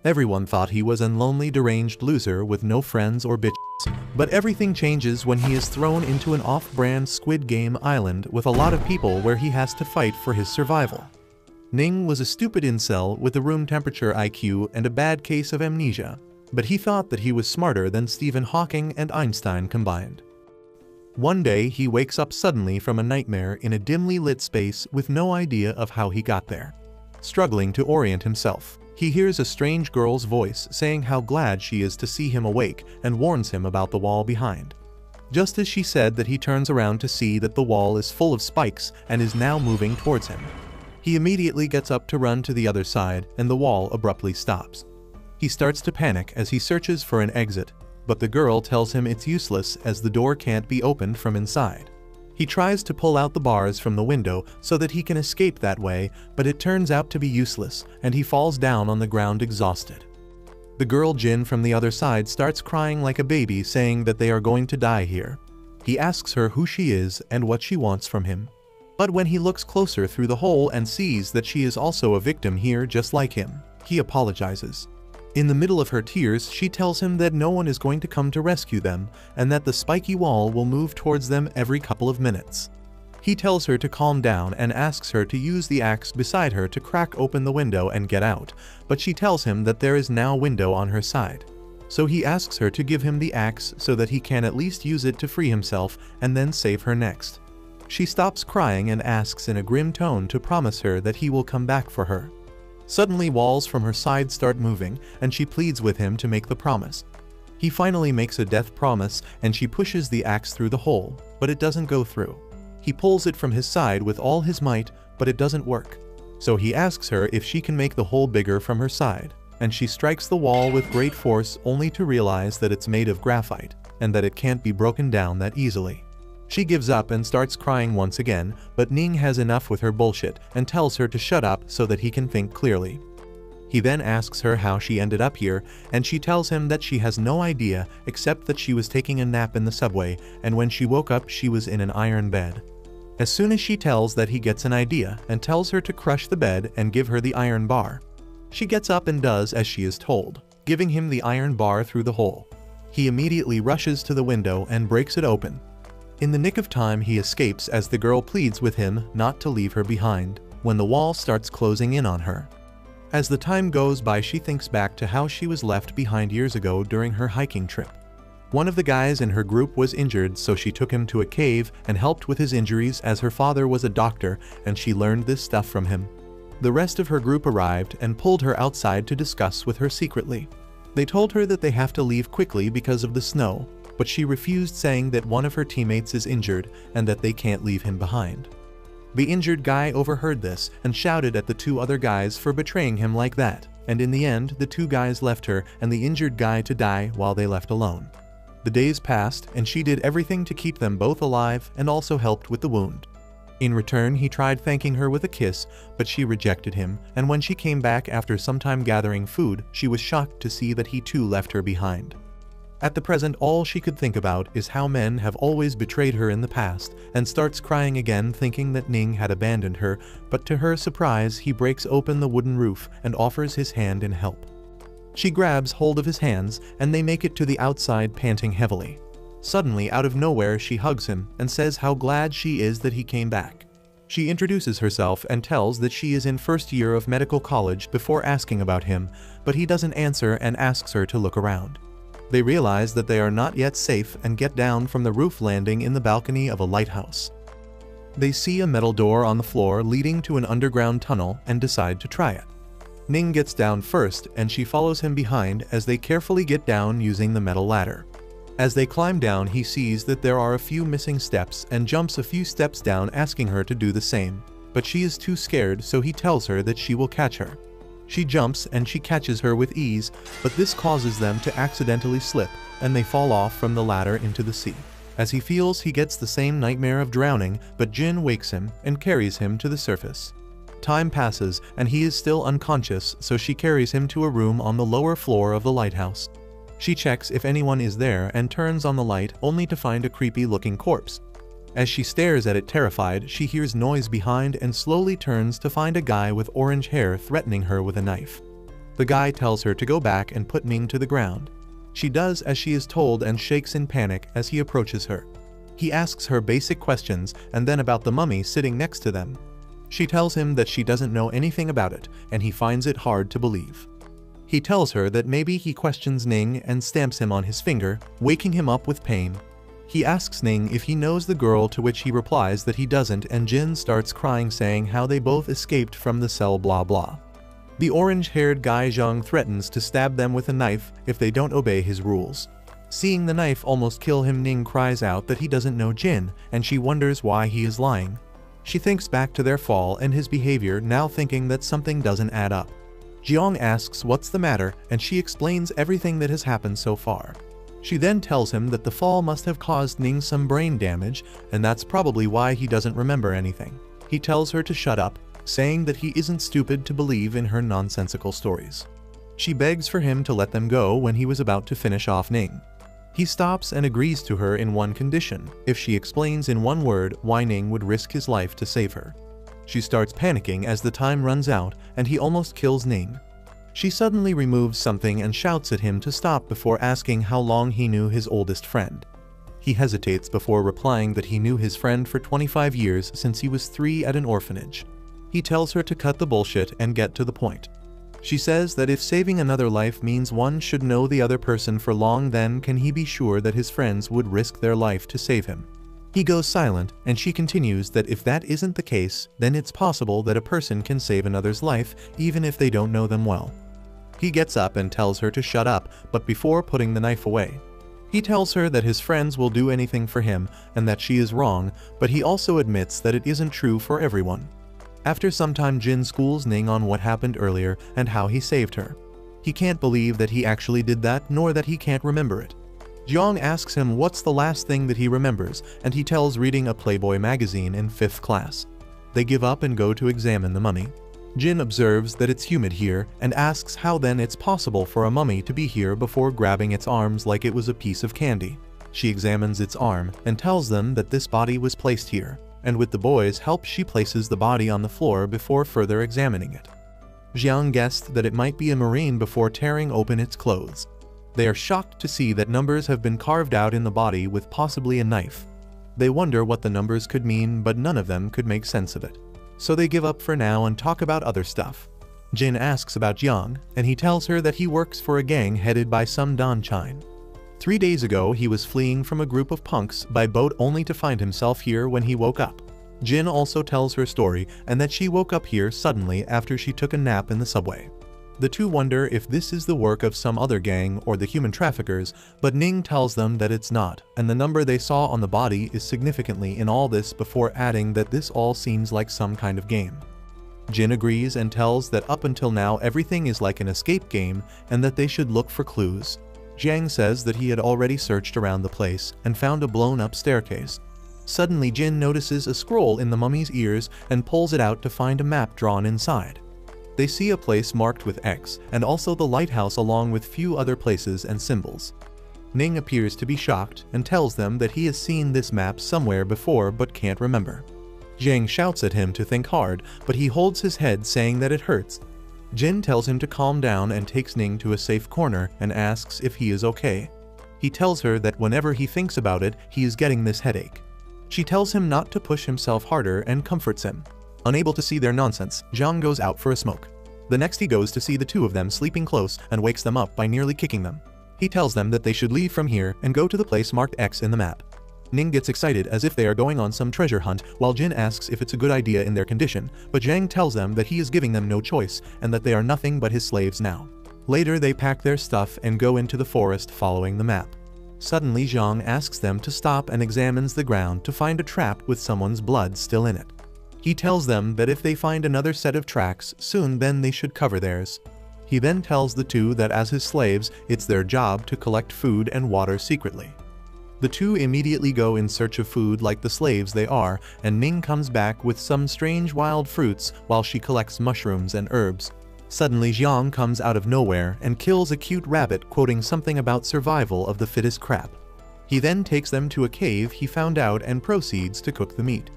Everyone thought he was a lonely deranged loser with no friends or bitches. But everything changes when he is thrown into an off-brand Squid Game island with a lot of people where he has to fight for his survival. Ning was a stupid incel with a room temperature IQ and a bad case of amnesia, but he thought that he was smarter than Stephen Hawking and Einstein combined. One day he wakes up suddenly from a nightmare in a dimly lit space with no idea of how he got there. Struggling to orient himself, he hears a strange girl's voice saying how glad she is to see him awake and warns him about the wall behind. Just as she said that, he turns around to see that the wall is full of spikes and is now moving towards him. He immediately gets up to run to the other side and the wall abruptly stops. He starts to panic as he searches for an exit, but the girl tells him it's useless as the door can't be opened from inside. He tries to pull out the bars from the window so that he can escape that way, but it turns out to be useless and he falls down on the ground exhausted. The girl Jin from the other side starts crying like a baby, saying that they are going to die here. He asks her who she is and what she wants from him. But when he looks closer through the hole and sees that she is also a victim here just like him, he apologizes. In the middle of her tears, she tells him that no one is going to come to rescue them and that the spiky wall will move towards them every couple of minutes. He tells her to calm down and asks her to use the axe beside her to crack open the window and get out, but she tells him that there is now a window on her side. So he asks her to give him the axe so that he can at least use it to free himself and then save her next. She stops crying and asks in a grim tone to promise her that he will come back for her. Suddenly walls from her side start moving and she pleads with him to make the promise. He finally makes a death promise and she pushes the axe through the hole, but it doesn't go through. He pulls it from his side with all his might, but it doesn't work. So he asks her if she can make the hole bigger from her side, and she strikes the wall with great force only to realize that it's made of graphite and that it can't be broken down that easily. She gives up and starts crying once again, but Ning has enough with her bullshit and tells her to shut up so that he can think clearly. He then asks her how she ended up here, and she tells him that she has no idea except that she was taking a nap in the subway and when she woke up she was in an iron bed. As soon as she tells that, he gets an idea and tells her to crush the bed and give her the iron bar. She gets up and does as she is told, giving him the iron bar through the hole. He immediately rushes to the window and breaks it open. In the nick of time he escapes as the girl pleads with him not to leave her behind, when the wall starts closing in on her. As the time goes by, she thinks back to how she was left behind years ago during her hiking trip. One of the guys in her group was injured, so she took him to a cave and helped with his injuries as her father was a doctor and she learned this stuff from him. The rest of her group arrived and pulled her outside to discuss with her secretly. They told her that they have to leave quickly because of the snow, but she refused, saying that one of her teammates is injured and that they can't leave him behind. The injured guy overheard this and shouted at the two other guys for betraying him like that, and in the end the two guys left her and the injured guy to die while they left alone. The days passed and she did everything to keep them both alive and also helped with the wound. In return, he tried thanking her with a kiss, but she rejected him, and when she came back after some time gathering food, she was shocked to see that he too left her behind. At the present, all she could think about is how men have always betrayed her in the past, and starts crying again, thinking that Ning had abandoned her, but to her surprise he breaks open the wooden roof and offers his hand in help. She grabs hold of his hands and they make it to the outside, panting heavily. Suddenly, out of nowhere, she hugs him and says how glad she is that he came back. She introduces herself and tells that she is in first year of medical college before asking about him, but he doesn't answer and asks her to look around. They realize that they are not yet safe and get down from the roof, landing in the balcony of a lighthouse. They see a metal door on the floor leading to an underground tunnel and decide to try it. Ning gets down first and she follows him behind as they carefully get down using the metal ladder. As they climb down, he sees that there are a few missing steps and jumps a few steps down, asking her to do the same, but she is too scared, so he tells her that she will catch her. She jumps and she catches her with ease, but this causes them to accidentally slip and they fall off from the ladder into the sea. As he feels, he gets the same nightmare of drowning, but Jin wakes him and carries him to the surface. Time passes and he is still unconscious, so she carries him to a room on the lower floor of the lighthouse. She checks if anyone is there and turns on the light, only to find a creepy-looking corpse. As she stares at it terrified, she hears noise behind and slowly turns to find a guy with orange hair threatening her with a knife. The guy tells her to go back and put Ning to the ground. She does as she is told and shakes in panic as he approaches her. He asks her basic questions and then about the mummy sitting next to them. She tells him that she doesn't know anything about it, and he finds it hard to believe. He tells her that maybe he questions Ning and stamps him on his finger, waking him up with pain. He asks Ning if he knows the girl, to which he replies that he doesn't, and Jin starts crying saying how they both escaped from the cell blah blah. The orange-haired guy Zhang threatens to stab them with a knife if they don't obey his rules. Seeing the knife almost kill him, Ning cries out that he doesn't know Jin, and she wonders why he is lying. She thinks back to their fall and his behavior, now thinking that something doesn't add up. Jiang asks what's the matter, and she explains everything that has happened so far. She then tells him that the fall must have caused Ning some brain damage, and that's probably why he doesn't remember anything. He tells her to shut up, saying that he isn't stupid to believe in her nonsensical stories. She begs for him to let them go when he was about to finish off Ning. He stops and agrees to her in one condition: if she explains in one word why Ning would risk his life to save her. She starts panicking as the time runs out, and he almost kills Ning. She suddenly removes something and shouts at him to stop before asking how long he knew his oldest friend. He hesitates before replying that he knew his friend for 25 years since he was 3 at an orphanage. He tells her to cut the bullshit and get to the point. She says that if saving another life means one should know the other person for long, then can he be sure that his friends would risk their life to save him? He goes silent, and she continues that if that isn't the case, then it's possible that a person can save another's life even if they don't know them well. He gets up and tells her to shut up, but before putting the knife away. He tells her that his friends will do anything for him and that she is wrong, but he also admits that it isn't true for everyone. After some time, Jin schools Ning on what happened earlier and how he saved her. He can't believe that he actually did that, nor that he can't remember it. Jiang asks him what's the last thing that he remembers, and he tells reading a Playboy magazine in 5th class. They give up and go to examine the mummy. Jin observes that it's humid here and asks how then it's possible for a mummy to be here before grabbing its arms like it was a piece of candy. She examines its arm and tells them that this body was placed here, and with the boys' help she places the body on the floor before further examining it. Jiang guessed that it might be a marine before tearing open its clothes. They are shocked to see that numbers have been carved out in the body with possibly a knife. They wonder what the numbers could mean, but none of them could make sense of it. So they give up for now and talk about other stuff. Jin asks about Jiang, and he tells her that he works for a gang headed by some Don Chine. 3 days ago he was fleeing from a group of punks by boat only to find himself here when he woke up. Jin also tells her story and that she woke up here suddenly after she took a nap in the subway. The two wonder if this is the work of some other gang or the human traffickers, but Ning tells them that it's not, and the number they saw on the body is significantly in all this, before adding that this all seems like some kind of game. Jin agrees and tells that up until now everything is like an escape game and that they should look for clues. Jiang says that he had already searched around the place and found a blown-up staircase. Suddenly Jin notices a scroll in the mummy's ears and pulls it out to find a map drawn inside. They see a place marked with X and also the lighthouse along with few other places and symbols. Ning appears to be shocked and tells them that he has seen this map somewhere before but can't remember. Jiang shouts at him to think hard, but he holds his head saying that it hurts. Jin tells him to calm down and takes Ning to a safe corner and asks if he is okay. He tells her that whenever he thinks about it, he is getting this headache. She tells him not to push himself harder and comforts him. Unable to see their nonsense, Jiang goes out for a smoke. The next he goes to see the two of them sleeping close and wakes them up by nearly kicking them. He tells them that they should leave from here and go to the place marked X in the map. Ning gets excited as if they are going on some treasure hunt, while Jin asks if it's a good idea in their condition, but Jiang tells them that he is giving them no choice and that they are nothing but his slaves now. Later they pack their stuff and go into the forest following the map. Suddenly Jiang asks them to stop and examines the ground to find a trap with someone's blood still in it. He tells them that if they find another set of tracks soon, then they should cover theirs. He then tells the two that as his slaves, it's their job to collect food and water secretly. The two immediately go in search of food like the slaves they are, and Ning comes back with some strange wild fruits while she collects mushrooms and herbs. Suddenly Jiang comes out of nowhere and kills a cute rabbit, quoting something about survival of the fittest crap. He then takes them to a cave he found out and proceeds to cook the meat.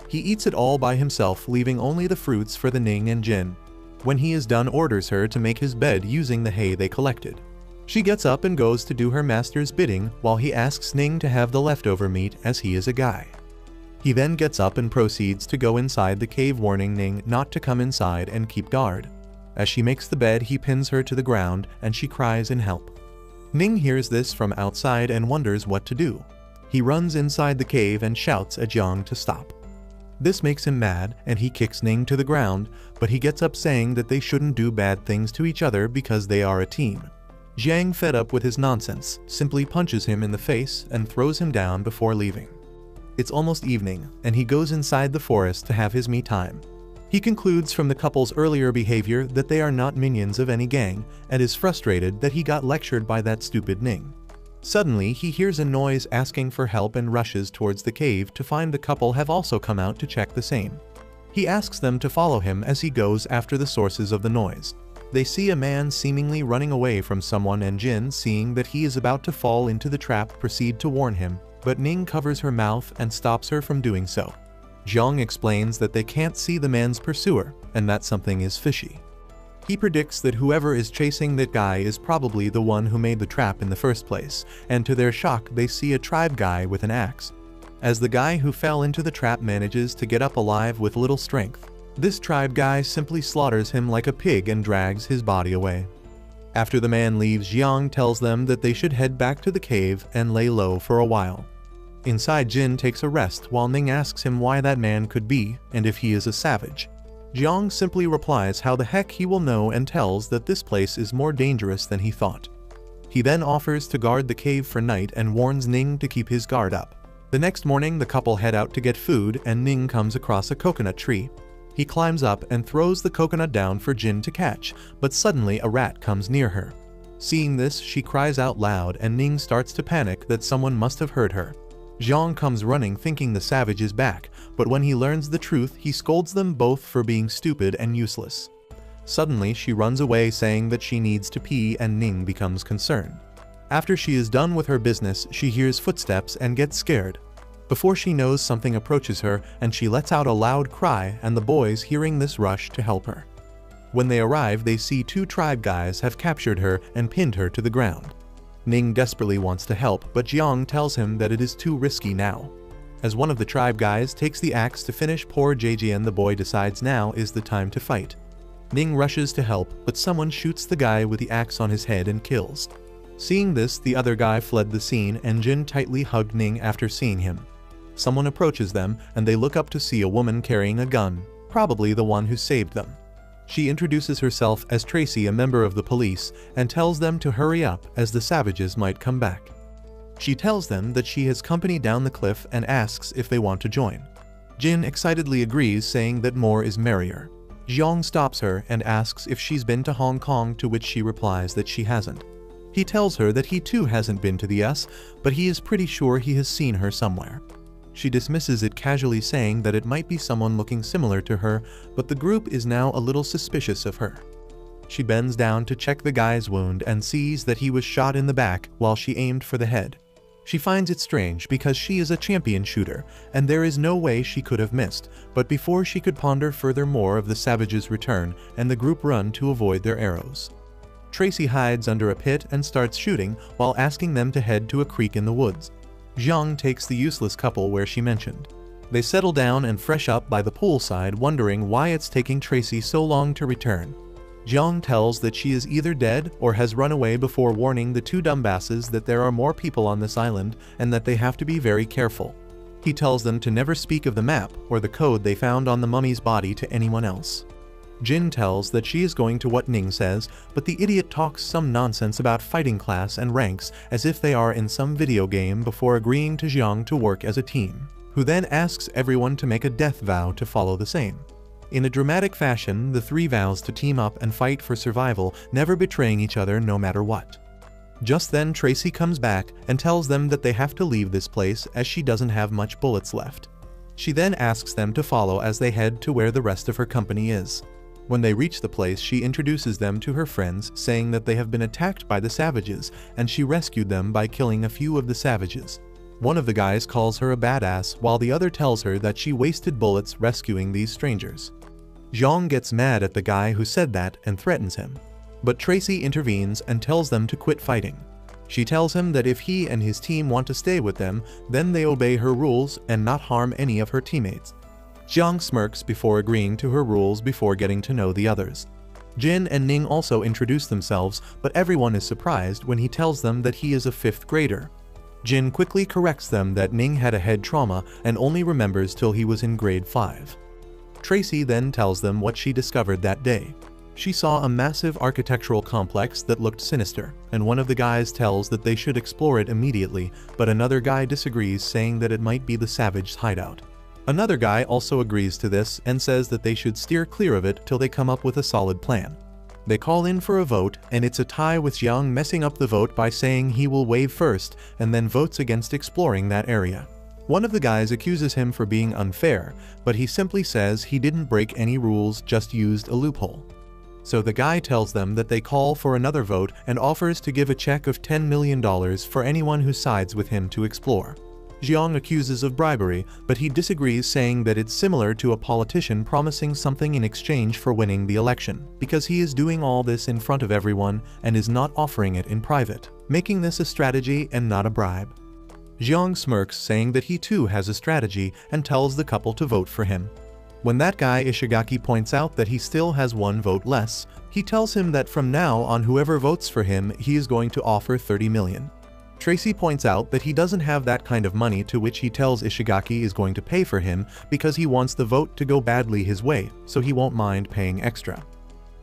He eats it all by himself, leaving only the fruits for the Ning and Jin. When he is done, orders her to make his bed using the hay they collected. She gets up and goes to do her master's bidding while he asks Ning to have the leftover meat as he is a guy. He then gets up and proceeds to go inside the cave, warning Ning not to come inside and keep guard. As she makes the bed, he pins her to the ground and she cries in help. Ning hears this from outside and wonders what to do. He runs inside the cave and shouts at Jiang to stop. This makes him mad and he kicks Ning to the ground, but he gets up saying that they shouldn't do bad things to each other because they are a team. Jiang, fed up with his nonsense, simply punches him in the face and throws him down before leaving. It's almost evening, and he goes inside the forest to have his me time. He concludes from the couple's earlier behavior that they are not minions of any gang, and is frustrated that he got lectured by that stupid Ning. Suddenly, he hears a noise asking for help and rushes towards the cave to find the couple have also come out to check the same. He asks them to follow him as he goes after the sources of the noise. They see a man seemingly running away from someone, and Jin, seeing that he is about to fall into the trap, proceed to warn him, but Ning covers her mouth and stops her from doing so. Jiang explains that they can't see the man's pursuer and that something is fishy. He predicts that whoever is chasing that guy is probably the one who made the trap in the first place, and to their shock they see a tribe guy with an axe. As the guy who fell into the trap manages to get up alive with little strength, this tribe guy simply slaughters him like a pig and drags his body away. After the man leaves, Jiang tells them that they should head back to the cave and lay low for a while. Inside, Jin takes a rest while Ning asks him why that man could be and if he is a savage. Jiang simply replies how the heck he will know and tells that this place is more dangerous than he thought. He then offers to guard the cave for night and warns Ning to keep his guard up. The next morning, the couple head out to get food and Ning comes across a coconut tree. He climbs up and throws the coconut down for Jin to catch, but suddenly a rat comes near her. Seeing this, she cries out loud and Ning starts to panic that someone must have heard her. Jiang comes running thinking the savage is back, but when he learns the truth, he scolds them both for being stupid and useless. Suddenly, she runs away saying that she needs to pee, and Ning becomes concerned. After she is done with her business, she hears footsteps and gets scared. Before she knows, something approaches her and she lets out a loud cry, and the boys, hearing this, rush to help her. When they arrive, they see two tribe guys have captured her and pinned her to the ground. Ning desperately wants to help, but Jiang tells him that it is too risky now. As one of the tribe guys takes the axe to finish poor Jian, the boy decides now is the time to fight. Ning rushes to help, but someone shoots the guy with the axe on his head and kills. Seeing this, the other guy fled the scene and Jin tightly hugged Ning after seeing him. Someone approaches them and they look up to see a woman carrying a gun, probably the one who saved them. She introduces herself as Tracy, a member of the police, and tells them to hurry up as the savages might come back. She tells them that she has company down the cliff and asks if they want to join. Jin excitedly agrees, saying that more is merrier. Jiang stops her and asks if she's been to Hong Kong, to which she replies that she hasn't. He tells her that he too hasn't been to the US, but he is pretty sure he has seen her somewhere. She dismisses it casually, saying that it might be someone looking similar to her, but the group is now a little suspicious of her. She bends down to check the guy's wound and sees that he was shot in the back while she aimed for the head. She finds it strange because she is a champion shooter, and there is no way she could have missed, but before she could ponder further, more of the savages return, and the group run to avoid their arrows. Tracy hides under a pit and starts shooting while asking them to head to a creek in the woods. Jiang takes the useless couple where she mentioned. They settle down and fresh up by the poolside, wondering why it's taking Tracy so long to return. Jiang tells that she is either dead or has run away, before warning the two dumbasses that there are more people on this island and that they have to be very careful. He tells them to never speak of the map or the code they found on the mummy's body to anyone else. Jin tells that she is going to what Ning says, but the idiot talks some nonsense about fighting class and ranks as if they are in some video game, before agreeing to Jiang to work as a team, who then asks everyone to make a death vow to follow the same. In a dramatic fashion, the three vows to team up and fight for survival, never betraying each other no matter what. Just then, Tracy comes back and tells them that they have to leave this place as she doesn't have much bullets left. She then asks them to follow as they head to where the rest of her company is. When they reach the place, she introduces them to her friends, saying that they have been attacked by the savages and she rescued them by killing a few of the savages. One of the guys calls her a badass, while the other tells her that she wasted bullets rescuing these strangers. Jiang gets mad at the guy who said that and threatens him. But Tracy intervenes and tells them to quit fighting. She tells him that if he and his team want to stay with them, then they obey her rules and not harm any of her teammates. Jiang smirks before agreeing to her rules before getting to know the others. Jin and Ning also introduce themselves, but everyone is surprised when he tells them that he is a 5th grader. Jin quickly corrects them that Ning had a head trauma and only remembers till he was in grade 5. Tracy then tells them what she discovered that day. She saw a massive architectural complex that looked sinister, and one of the guys tells that they should explore it immediately, but another guy disagrees, saying that it might be the Savage's hideout. Another guy also agrees to this and says that they should steer clear of it till they come up with a solid plan. They call in for a vote, and it's a tie with Jiang messing up the vote by saying he will wave first and then votes against exploring that area. One of the guys accuses him for being unfair, but he simply says he didn't break any rules, just used a loophole. So the guy tells them that they call for another vote and offers to give a check of $10 million for anyone who sides with him to explore. Jiang accuses of bribery, but he disagrees, saying that it's similar to a politician promising something in exchange for winning the election, because he is doing all this in front of everyone and is not offering it in private, making this a strategy and not a bribe. Jiang smirks, saying that he too has a strategy, and tells the couple to vote for him. When that guy Ishigaki points out that he still has 1 vote less, he tells him that from now on whoever votes for him, he is going to offer 30 million. Tracy points out that he doesn't have that kind of money, to which he tells Ishigaki is going to pay for him because he wants the vote to go badly his way, so he won't mind paying extra.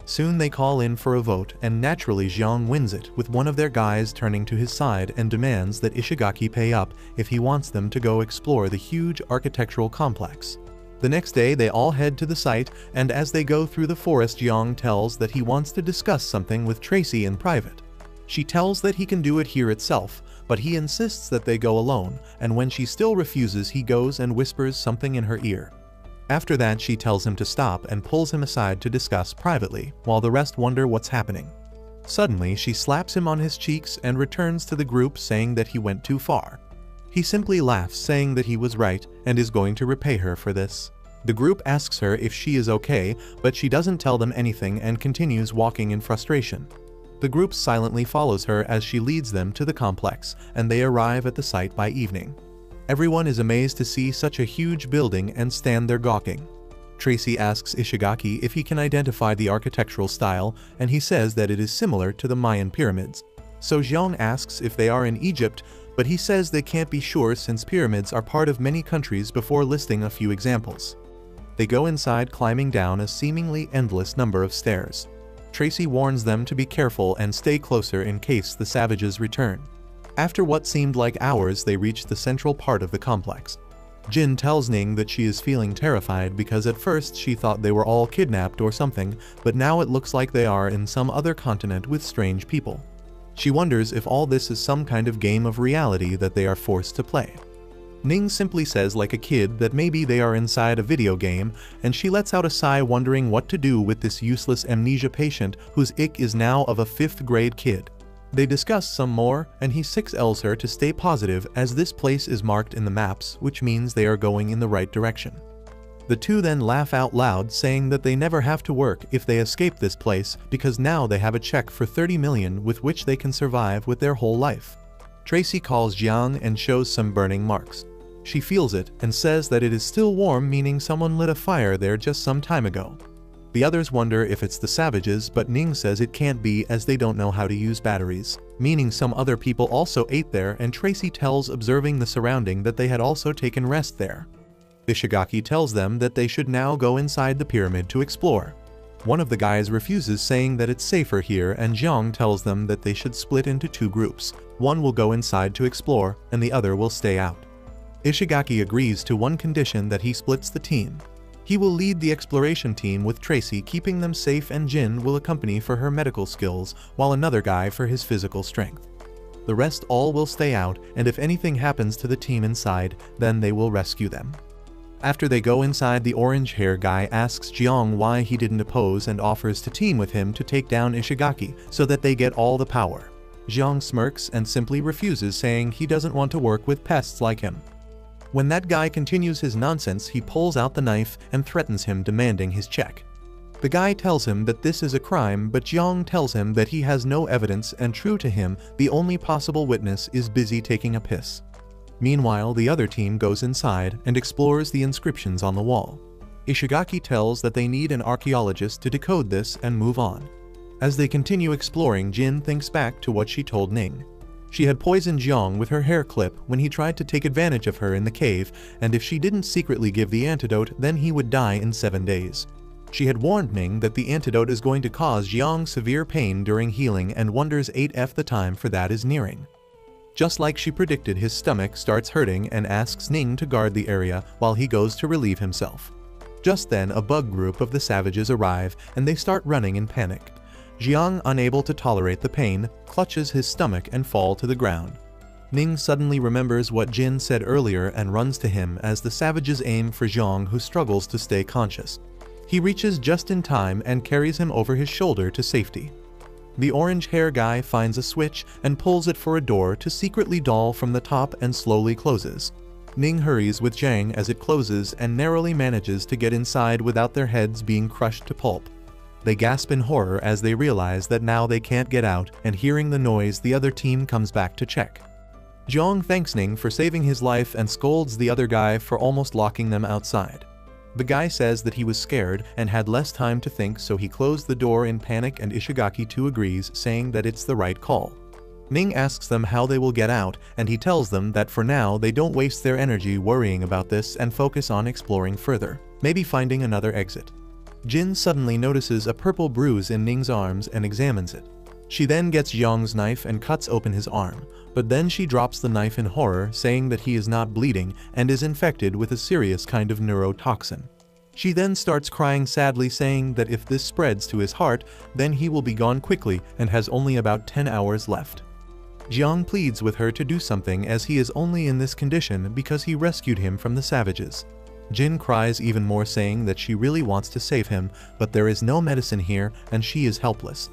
Soon they call in for a vote, and naturally Jiang wins it, with one of their guys turning to his side and demands that Ishigaki pay up if he wants them to go explore the huge architectural complex. The next day they all head to the site, and as they go through the forest, Jiang tells that he wants to discuss something with Tracy in private. She tells that he can do it here itself, but he insists that they go alone, and when she still refuses, he goes and whispers something in her ear. After that she tells him to stop and pulls him aside to discuss privately, while the rest wonder what's happening. Suddenly she slaps him on his cheeks and returns to the group, saying that he went too far. He simply laughs, saying that he was right and is going to repay her for this. The group asks her if she is okay, but she doesn't tell them anything and continues walking in frustration. The group silently follows her as she leads them to the complex, and they arrive at the site by evening. Everyone is amazed to see such a huge building and stand there gawking. Tracy asks Ishigaki if he can identify the architectural style, and he says that it is similar to the Mayan pyramids. So Jiang asks if they are in Egypt, but he says they can't be sure since pyramids are part of many countries, before listing a few examples. They go inside, climbing down a seemingly endless number of stairs. Tracy warns them to be careful and stay closer in case the savages return. After what seemed like hours, they reach the central part of the complex. Jin tells Ning that she is feeling terrified because at first she thought they were all kidnapped or something, but now it looks like they are in some other continent with strange people. She wonders if all this is some kind of game of reality that they are forced to play. Ning simply says like a kid that maybe they are inside a video game, and she lets out a sigh, wondering what to do with this useless amnesia patient whose ick is now of a 5th grade kid. They discuss some more, and he 6Ls her to stay positive as this place is marked in the maps, which means they are going in the right direction. The two then laugh out loud, saying that they never have to work if they escape this place because now they have a check for 30 million with which they can survive with their whole life. Tracy calls Jiang and shows some burning marks. She feels it and says that it is still warm, meaning someone lit a fire there just some time ago. The others wonder if it's the savages, but Ning says it can't be as they don't know how to use batteries, meaning some other people also ate there, and Tracy tells, observing the surrounding, that they had also taken rest there. Ishigaki tells them that they should now go inside the pyramid to explore. One of the guys refuses, saying that it's safer here, and Jiang tells them that they should split into 2 groups. One will go inside to explore, and the other will stay out. Ishigaki agrees to one condition, that he splits the team. He will lead the exploration team with Tracy, keeping them safe, and Jin will accompany for her medical skills, while another guy for his physical strength. The rest all will stay out, and if anything happens to the team inside, then they will rescue them. After they go inside, the orange hair guy asks Jiang why he didn't oppose and offers to team with him to take down Ishigaki so that they get all the power. Jiang smirks and simply refuses, saying he doesn't want to work with pests like him. When that guy continues his nonsense, he pulls out the knife and threatens him, demanding his check. The guy tells him that this is a crime, but Jiang tells him that he has no evidence, and true to him, the only possible witness is busy taking a piss. Meanwhile, the other team goes inside and explores the inscriptions on the wall. Ishigaki tells that they need an archaeologist to decode this and move on. As they continue exploring, Jin thinks back to what she told Ning. She had poisoned Jiang with her hair clip when he tried to take advantage of her in the cave, and if she didn't secretly give the antidote, then he would die in 7 days. She had warned Ning that the antidote is going to cause Jiang severe pain during healing and wonders 8F the time for that is nearing. Just like she predicted, his stomach starts hurting and asks Ning to guard the area while he goes to relieve himself. Just then, a bug group of the savages arrive and they start running in panic. Jiang, unable to tolerate the pain, clutches his stomach and falls to the ground. Ning suddenly remembers what Jin said earlier and runs to him as the savages aim for Jiang, who struggles to stay conscious. He reaches just in time and carries him over his shoulder to safety. The orange hair guy finds a switch and pulls it for a door to secretly doll from the top and slowly closes. Ning hurries with Jiang as it closes and narrowly manages to get inside without their heads being crushed to pulp. They gasp in horror as they realize that now they can't get out, and hearing the noise, the other team comes back to check. Jiang thanks Ning for saving his life and scolds the other guy for almost locking them outside. The guy says that he was scared and had less time to think, so he closed the door in panic, and Ishigaki too agrees, saying that it's the right call. Ning asks them how they will get out, and he tells them that for now they don't waste their energy worrying about this and focus on exploring further, maybe finding another exit. Jin suddenly notices a purple bruise in Ning's arms and examines it. She then gets Jiang's knife and cuts open his arm, but then she drops the knife in horror, saying that he is not bleeding and is infected with a serious kind of neurotoxin. She then starts crying sadly, saying that if this spreads to his heart, then he will be gone quickly and has only about 10 hours left. Jiang pleads with her to do something, as he is only in this condition because he rescued him from the savages. Jin cries even more, saying that she really wants to save him, but there is no medicine here and she is helpless.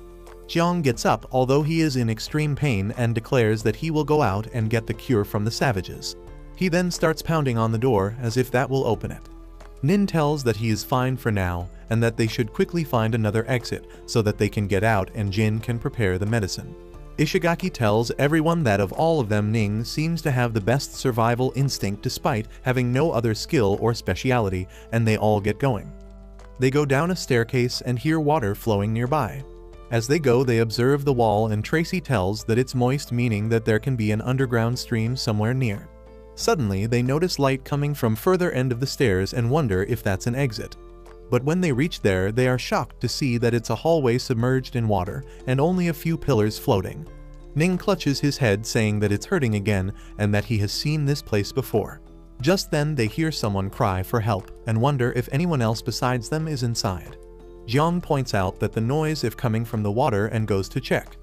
Jiang gets up, although he is in extreme pain, and declares that he will go out and get the cure from the savages. He then starts pounding on the door as if that will open it. Nin tells that he is fine for now and that they should quickly find another exit so that they can get out and Jin can prepare the medicine. Ishigaki tells everyone that of all of them, Ning seems to have the best survival instinct despite having no other skill or speciality, and they all get going. They go down a staircase and hear water flowing nearby. As they go, they observe the wall, and Tracy tells that it's moist, meaning that there can be an underground stream somewhere near. Suddenly, they notice light coming from further end of the stairs and wonder if that's an exit. But when they reach there, they are shocked to see that it's a hallway submerged in water and only a few pillars floating. Ning clutches his head, saying that it's hurting again and that he has seen this place before. Just then, they hear someone cry for help and wonder if anyone else besides them is inside. Jiang points out that the noise is coming from the water and goes to check.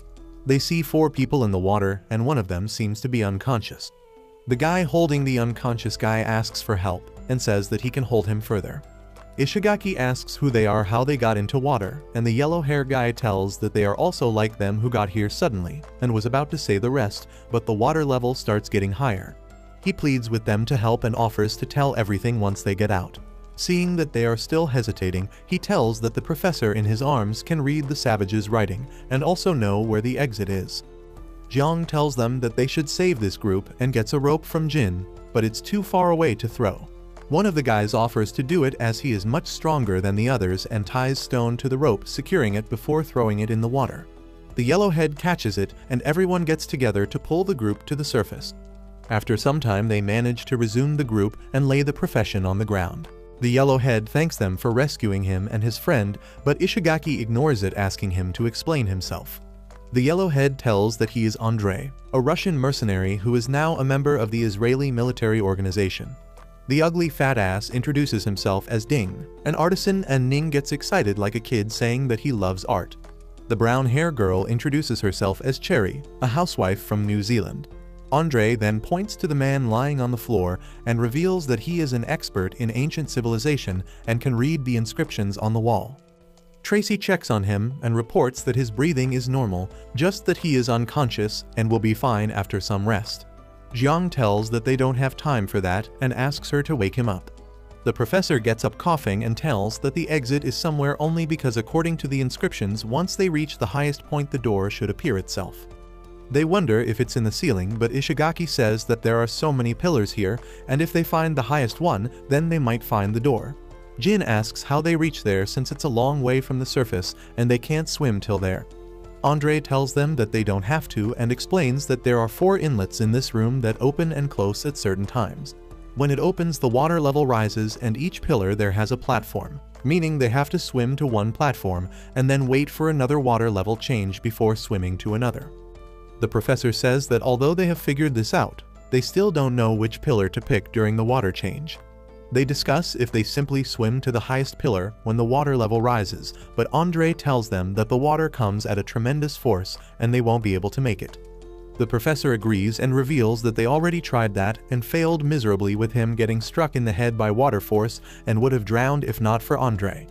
They see 4 people in the water and one of them seems to be unconscious. The guy holding the unconscious guy asks for help and says that he can hold him further. Ishigaki asks who they are, how they got into water, and the yellow hair guy tells that they are also like them who got here suddenly, and was about to say the rest, but the water level starts getting higher. He pleads with them to help and offers to tell everything once they get out. Seeing that they are still hesitating, he tells that the professor in his arms can read the savages' writing and also know where the exit is. Jiang tells them that they should save this group and gets a rope from Jin, but it's too far away to throw. One of the guys offers to do it as he is much stronger than the others and ties stone to the rope, securing it before throwing it in the water. The yellowhead catches it and everyone gets together to pull the group to the surface. After some time, they manage to resume the group and lay the profession on the ground. The yellowhead thanks them for rescuing him and his friend, but Ishigaki ignores it, asking him to explain himself. The yellowhead tells that he is Andrei, a Russian mercenary who is now a member of the Israeli military organization. The ugly fat ass introduces himself as Ding, an artisan, and Ning gets excited like a kid, saying that he loves art. The brown hair girl introduces herself as Cherry, a housewife from New Zealand. Andrei then points to the man lying on the floor and reveals that he is an expert in ancient civilization and can read the inscriptions on the wall. Tracy checks on him and reports that his breathing is normal, just that he is unconscious and will be fine after some rest. Jiang tells that they don't have time for that and asks her to wake him up. The professor gets up coughing and tells that the exit is somewhere only because according to the inscriptions, once they reach the highest point the door should appear itself. They wonder if it's in the ceiling, but Ishigaki says that there are so many pillars here, and if they find the highest one, then they might find the door. Jin asks how they reach there since it's a long way from the surface and they can't swim till there. Andre tells them that they don't have to and explains that there are 4 inlets in this room that open and close at certain times. When it opens, the water level rises and each pillar there has a platform, meaning they have to swim to one platform and then wait for another water level change before swimming to another. The professor says that although they have figured this out, they still don't know which pillar to pick during the water change. They discuss if they simply swim to the highest pillar when the water level rises, but Andre tells them that the water comes at a tremendous force and they won't be able to make it. The professor agrees and reveals that they already tried that and failed miserably, with him getting struck in the head by water force and would have drowned if not for Andre.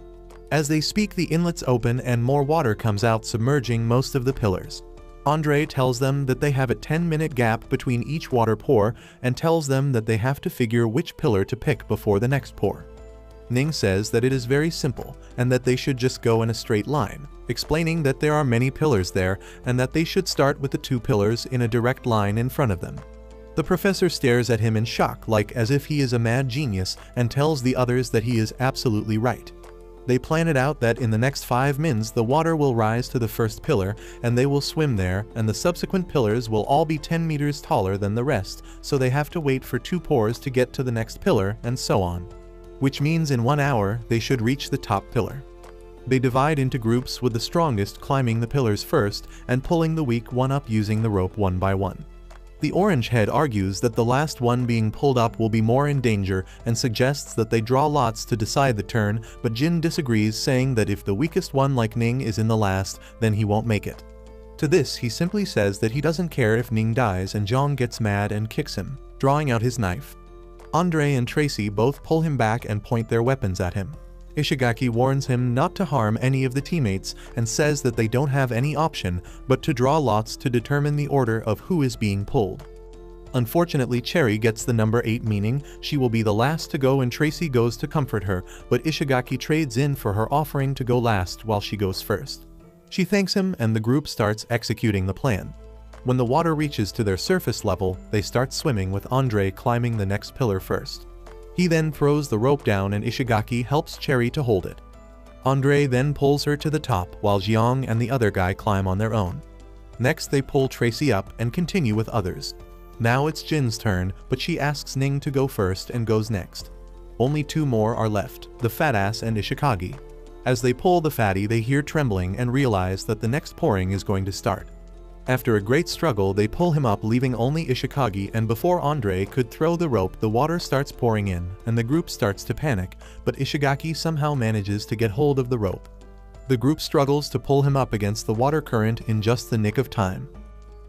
As they speak, the inlets open and more water comes out, submerging most of the pillars. Andre tells them that they have a 10-minute gap between each water pour and tells them that they have to figure which pillar to pick before the next pour. Ning says that it is very simple and that they should just go in a straight line, explaining that there are many pillars there and that they should start with the 2 pillars in a direct line in front of them. The professor stares at him in shock, like as if he is a mad genius, and tells the others that he is absolutely right. They plan it out that in the next 5 minutes the water will rise to the first pillar and they will swim there, and the subsequent pillars will all be 10 meters taller than the rest, so they have to wait for 2 pours to get to the next pillar, and so on. Which means in 1 hour they should reach the top pillar. They divide into groups, with the strongest climbing the pillars first and pulling the weak one up using the rope one by one. The orange head argues that the last one being pulled up will be more in danger and suggests that they draw lots to decide the turn, but Jin disagrees, saying that if the weakest one like Ning is in the last, then he won't make it. To this he simply says that he doesn't care if Ning dies, and Zhang gets mad and kicks him, drawing out his knife. Andre and Tracy both pull him back and point their weapons at him. Ishigaki warns him not to harm any of the teammates and says that they don't have any option but to draw lots to determine the order of who is being pulled. Unfortunately, Cherry gets the number 8, meaning she will be the last to go, and Tracy goes to comfort her, but Ishigaki trades in for her, offering to go last while she goes first. She thanks him and the group starts executing the plan. When the water reaches to their surface level, they start swimming, with Andre climbing the next pillar first. He then throws the rope down and Ishigaki helps Cherry to hold it. Andre then pulls her to the top while Jiang and the other guy climb on their own. Next they pull Tracy up and continue with others. Now it's Jin's turn, but she asks Ning to go first and goes next. Only 2 more are left, the fat ass and Ishikagi. As they pull the fatty, they hear trembling and realize that the next pouring is going to start. After a great struggle, they pull him up, leaving only Ishikagi, and before Andre could throw the rope, the water starts pouring in, and the group starts to panic, but Ishigaki somehow manages to get hold of the rope. The group struggles to pull him up against the water current in just the nick of time.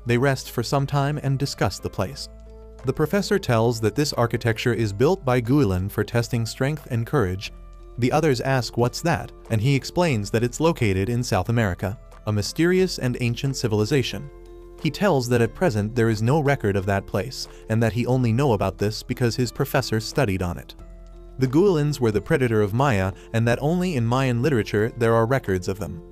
They rest for some time and discuss the place. The professor tells that this architecture is built by Guilin for testing strength and courage. The others ask what's that, and he explains that it's located in South America, a mysterious and ancient civilization. He tells that at present there is no record of that place, and that he only know about this because his professor studied on it. The Guilins were the predator of Maya, and that only in Mayan literature there are records of them.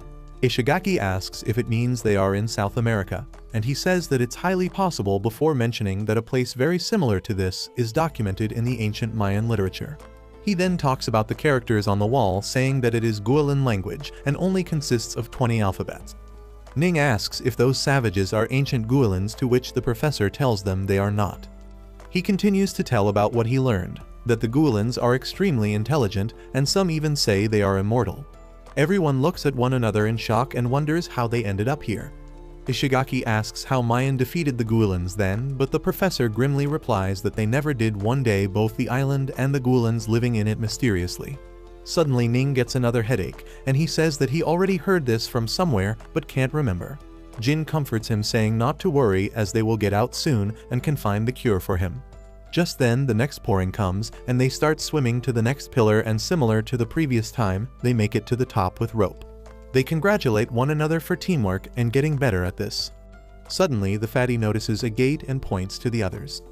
Ishigaki asks if it means they are in South America, and he says that it's highly possible, before mentioning that a place very similar to this is documented in the ancient Mayan literature. He then talks about the characters on the wall, saying that it is Guilin language and only consists of 20 alphabets. Ning asks if those savages are ancient Guilins, to which the professor tells them they are not. He continues to tell about what he learned, that the Guilins are extremely intelligent, and some even say they are immortal. Everyone looks at one another in shock and wonders how they ended up here. Ishigaki asks how Mayan defeated the Guilins then, but the professor grimly replies that they never did. One day both the island and the Guilins living in it mysteriously. Suddenly Ning gets another headache, and he says that he already heard this from somewhere but can't remember. Jin comforts him, saying not to worry as they will get out soon and can find the cure for him. Just then the next pouring comes and they start swimming to the next pillar, and similar to the previous time, they make it to the top with rope. They congratulate one another for teamwork and getting better at this. Suddenly the fatty notices a gate and points to the others.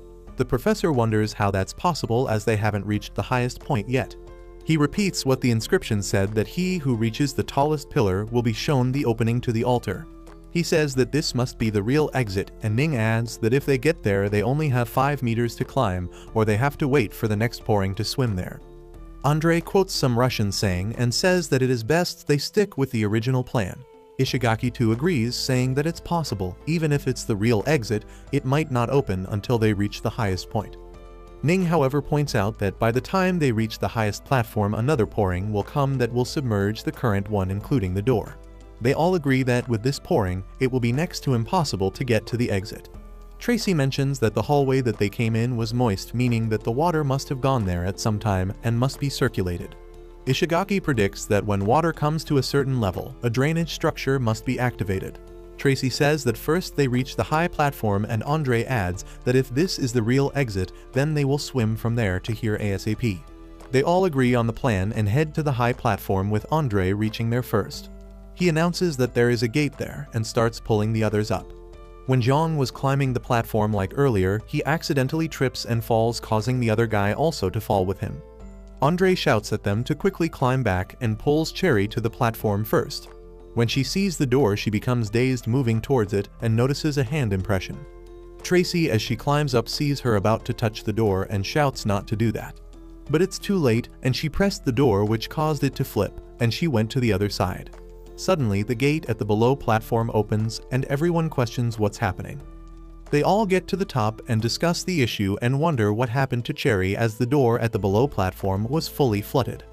The professor wonders how that's possible as they haven't reached the highest point yet. He repeats what the inscription said, that he who reaches the tallest pillar will be shown the opening to the altar. He says that this must be the real exit, and Ning adds that if they get there they only have 5 meters to climb, or they have to wait for the next pouring to swim there. Andrei quotes some Russian saying and says that it is best they stick with the original plan. Ishigaki too agrees, saying that it's possible, even if it's the real exit, it might not open until they reach the highest point. Ning however points out that by the time they reach the highest platform another pouring will come that will submerge the current one, including the door. They all agree that with this pouring, it will be next to impossible to get to the exit. Tracy mentions that the hallway that they came in was moist, meaning that the water must have gone there at some time and must be circulated. Ishigaki predicts that when water comes to a certain level, a drainage structure must be activated. Tracy says that first they reach the high platform, and Andrei adds that if this is the real exit, then they will swim from there to here ASAP. They all agree on the plan and head to the high platform, with Andrei reaching there first. He announces that there is a gate there and starts pulling the others up. When Zhang was climbing the platform like earlier, he accidentally trips and falls, causing the other guy also to fall with him. Andrei shouts at them to quickly climb back and pulls Cherry to the platform first. When she sees the door she becomes dazed, moving towards it, and notices a hand impression. Tracy, as she climbs up, sees her about to touch the door and shouts not to do that. But it's too late, and she pressed the door, which caused it to flip, and she went to the other side. Suddenly the gate at the below platform opens and everyone questions what's happening. They all get to the top and discuss the issue and wonder what happened to Cherry, as the door at the below platform was fully flooded.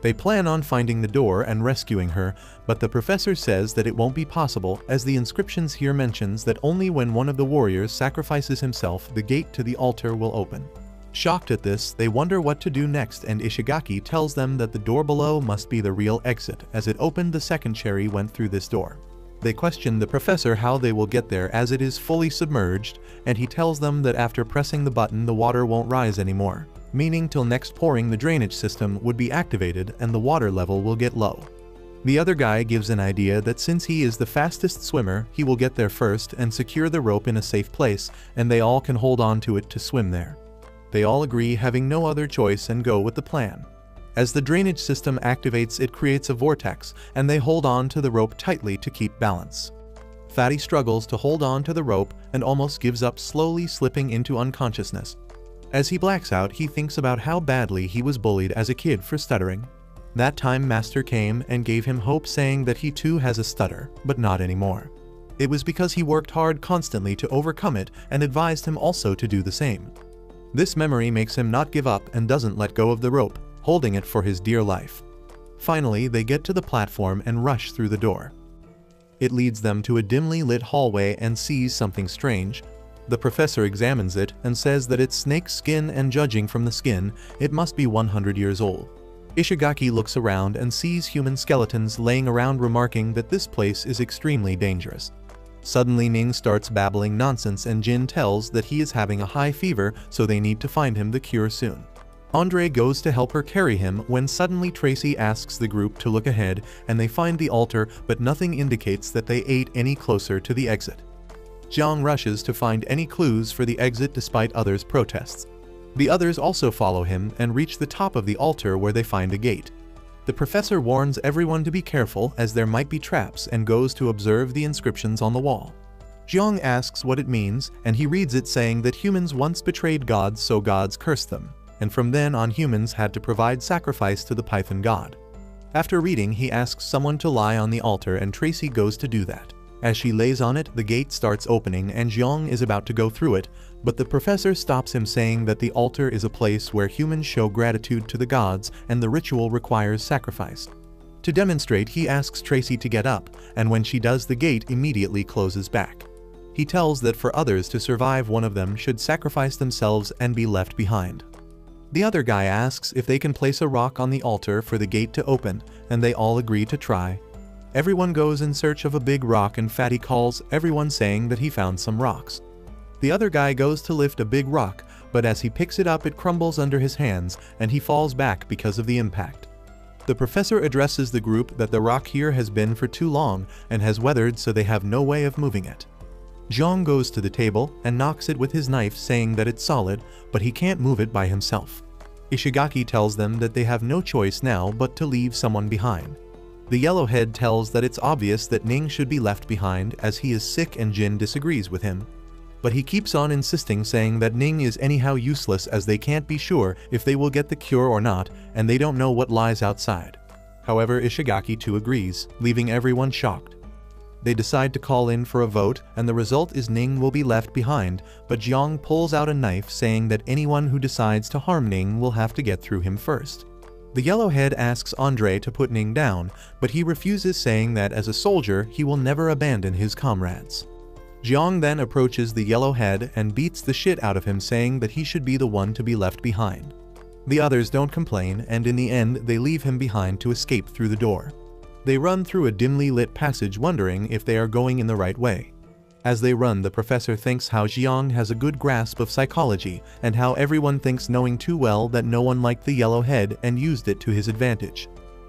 They plan on finding the door and rescuing her, but the professor says that it won't be possible, as the inscriptions here mentions that only when one of the warriors sacrifices himself the gate to the altar will open. Shocked at this, they wonder what to do next, and Ishigaki tells them that the door below must be the real exit, as it opened the second Cherry went through this door. They question the professor how they will get there as it is fully submerged, and he tells them that after pressing the button the water won't rise anymore, meaning till next pouring the drainage system would be activated and the water level will get low. The other guy gives an idea that since he is the fastest swimmer, he will get there first and secure the rope in a safe place, and they all can hold on to it to swim there. They all agree, having no other choice, and go with the plan. As the drainage system activates, it creates a vortex, and they hold on to the rope tightly to keep balance. Fatty struggles to hold on to the rope and almost gives up, slowly slipping into unconsciousness. As he blacks out, he thinks about how badly he was bullied as a kid for stuttering. That time Master came and gave him hope, saying that he too has a stutter, but not anymore. It was because he worked hard constantly to overcome it, and advised him also to do the same. This memory makes him not give up and doesn't let go of the rope, holding it for his dear life. Finally, they get to the platform and rush through the door. It leads them to a dimly lit hallway and sees something strange. The professor examines it and says that it's snake skin, and judging from the skin, it must be 100 years old. Ishigaki looks around and sees human skeletons laying around, remarking that this place is extremely dangerous. Suddenly Ning starts babbling nonsense, and Jin tells that he is having a high fever, so they need to find him the cure soon. Andrei goes to help her carry him when suddenly Tracy asks the group to look ahead, and they find the altar, but nothing indicates that they ate any closer to the exit. Zhang rushes to find any clues for the exit despite others' protests. The others also follow him and reach the top of the altar, where they find a gate. The professor warns everyone to be careful, as there might be traps, and goes to observe the inscriptions on the wall. Zhang asks what it means, and he reads it, saying that humans once betrayed gods, so gods cursed them, and from then on humans had to provide sacrifice to the Python god. After reading, he asks someone to lie on the altar, and Tracy goes to do that. As she lays on it, the gate starts opening and Zhang is about to go through it, but the professor stops him, saying that the altar is a place where humans show gratitude to the gods, and the ritual requires sacrifice. To demonstrate, he asks Tracy to get up, and when she does, the gate immediately closes back. He tells that for others to survive, one of them should sacrifice themselves and be left behind. The other guy asks if they can place a rock on the altar for the gate to open, and they all agree to try. Everyone goes in search of a big rock, and Fatty calls everyone, saying that he found some rocks. The other guy goes to lift a big rock, but as he picks it up it crumbles under his hands and he falls back because of the impact. The professor addresses the group that the rock here has been for too long and has weathered, so they have no way of moving it. Jiang goes to the table and knocks it with his knife, saying that it's solid, but he can't move it by himself. Ishigaki tells them that they have no choice now but to leave someone behind. The Yellowhead tells that it's obvious that Ning should be left behind as he is sick and Jin disagrees with him. But he keeps on insisting, saying that Ning is anyhow useless as they can't be sure if they will get the cure or not, and they don't know what lies outside. However, Ishigaki too agrees, leaving everyone shocked. They decide to call in for a vote, and the result is Ning will be left behind, but Jiang pulls out a knife, saying that anyone who decides to harm Ning will have to get through him first. The Yellowhead asks Andre to put Ning down, but he refuses, saying that as a soldier he will never abandon his comrades. Jiang then approaches the Yellowhead and beats the shit out of him, saying that he should be the one to be left behind. The others don't complain, and in the end they leave him behind to escape through the door. They run through a dimly lit passage, wondering if they are going in the right way. As they run, the professor thinks how Jiang has a good grasp of psychology, and how everyone thinks knowing too well that no one liked the Yellowhead and used it to his advantage.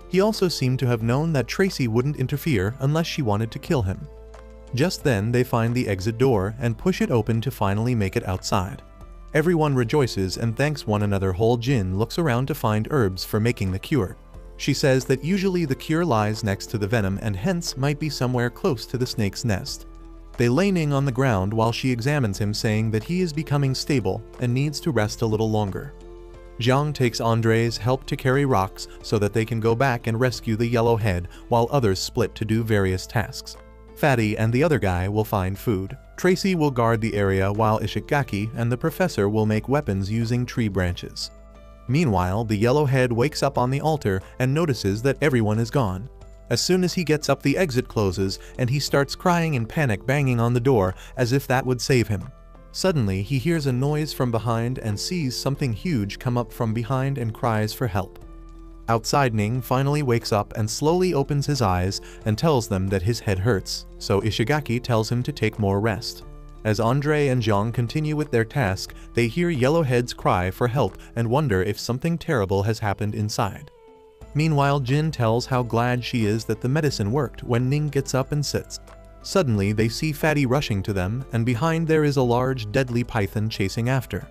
He also seemed to have known that Tracy wouldn't interfere unless she wanted to kill him. Just then they find the exit door and push it open to finally make it outside. Everyone rejoices and thanks one another. Jin looks around to find herbs for making the cure. She says that usually the cure lies next to the venom and hence might be somewhere close to the snake's nest. They lay Ning on the ground while she examines him, saying that he is becoming stable and needs to rest a little longer. Jiang takes Andre's help to carry rocks so that they can go back and rescue the Yellowhead, while others split to do various tasks. Fatty and the other guy will find food. Tracy will guard the area while Ishigaki and the professor will make weapons using tree branches. Meanwhile, the Yellowhead wakes up on the altar and notices that everyone is gone. As soon as he gets up, the exit closes and he starts crying in panic, banging on the door as if that would save him. Suddenly, he hears a noise from behind and sees something huge come up from behind and cries for help. Outside, Ning finally wakes up and slowly opens his eyes and tells them that his head hurts, so Ishigaki tells him to take more rest. As Andre and Jiang continue with their task, they hear Yellowhead's cry for help and wonder if something terrible has happened inside. Meanwhile, Jin tells how glad she is that the medicine worked when Ning gets up and sits. Suddenly, they see Fatty rushing to them, and behind there is a large, deadly python chasing after.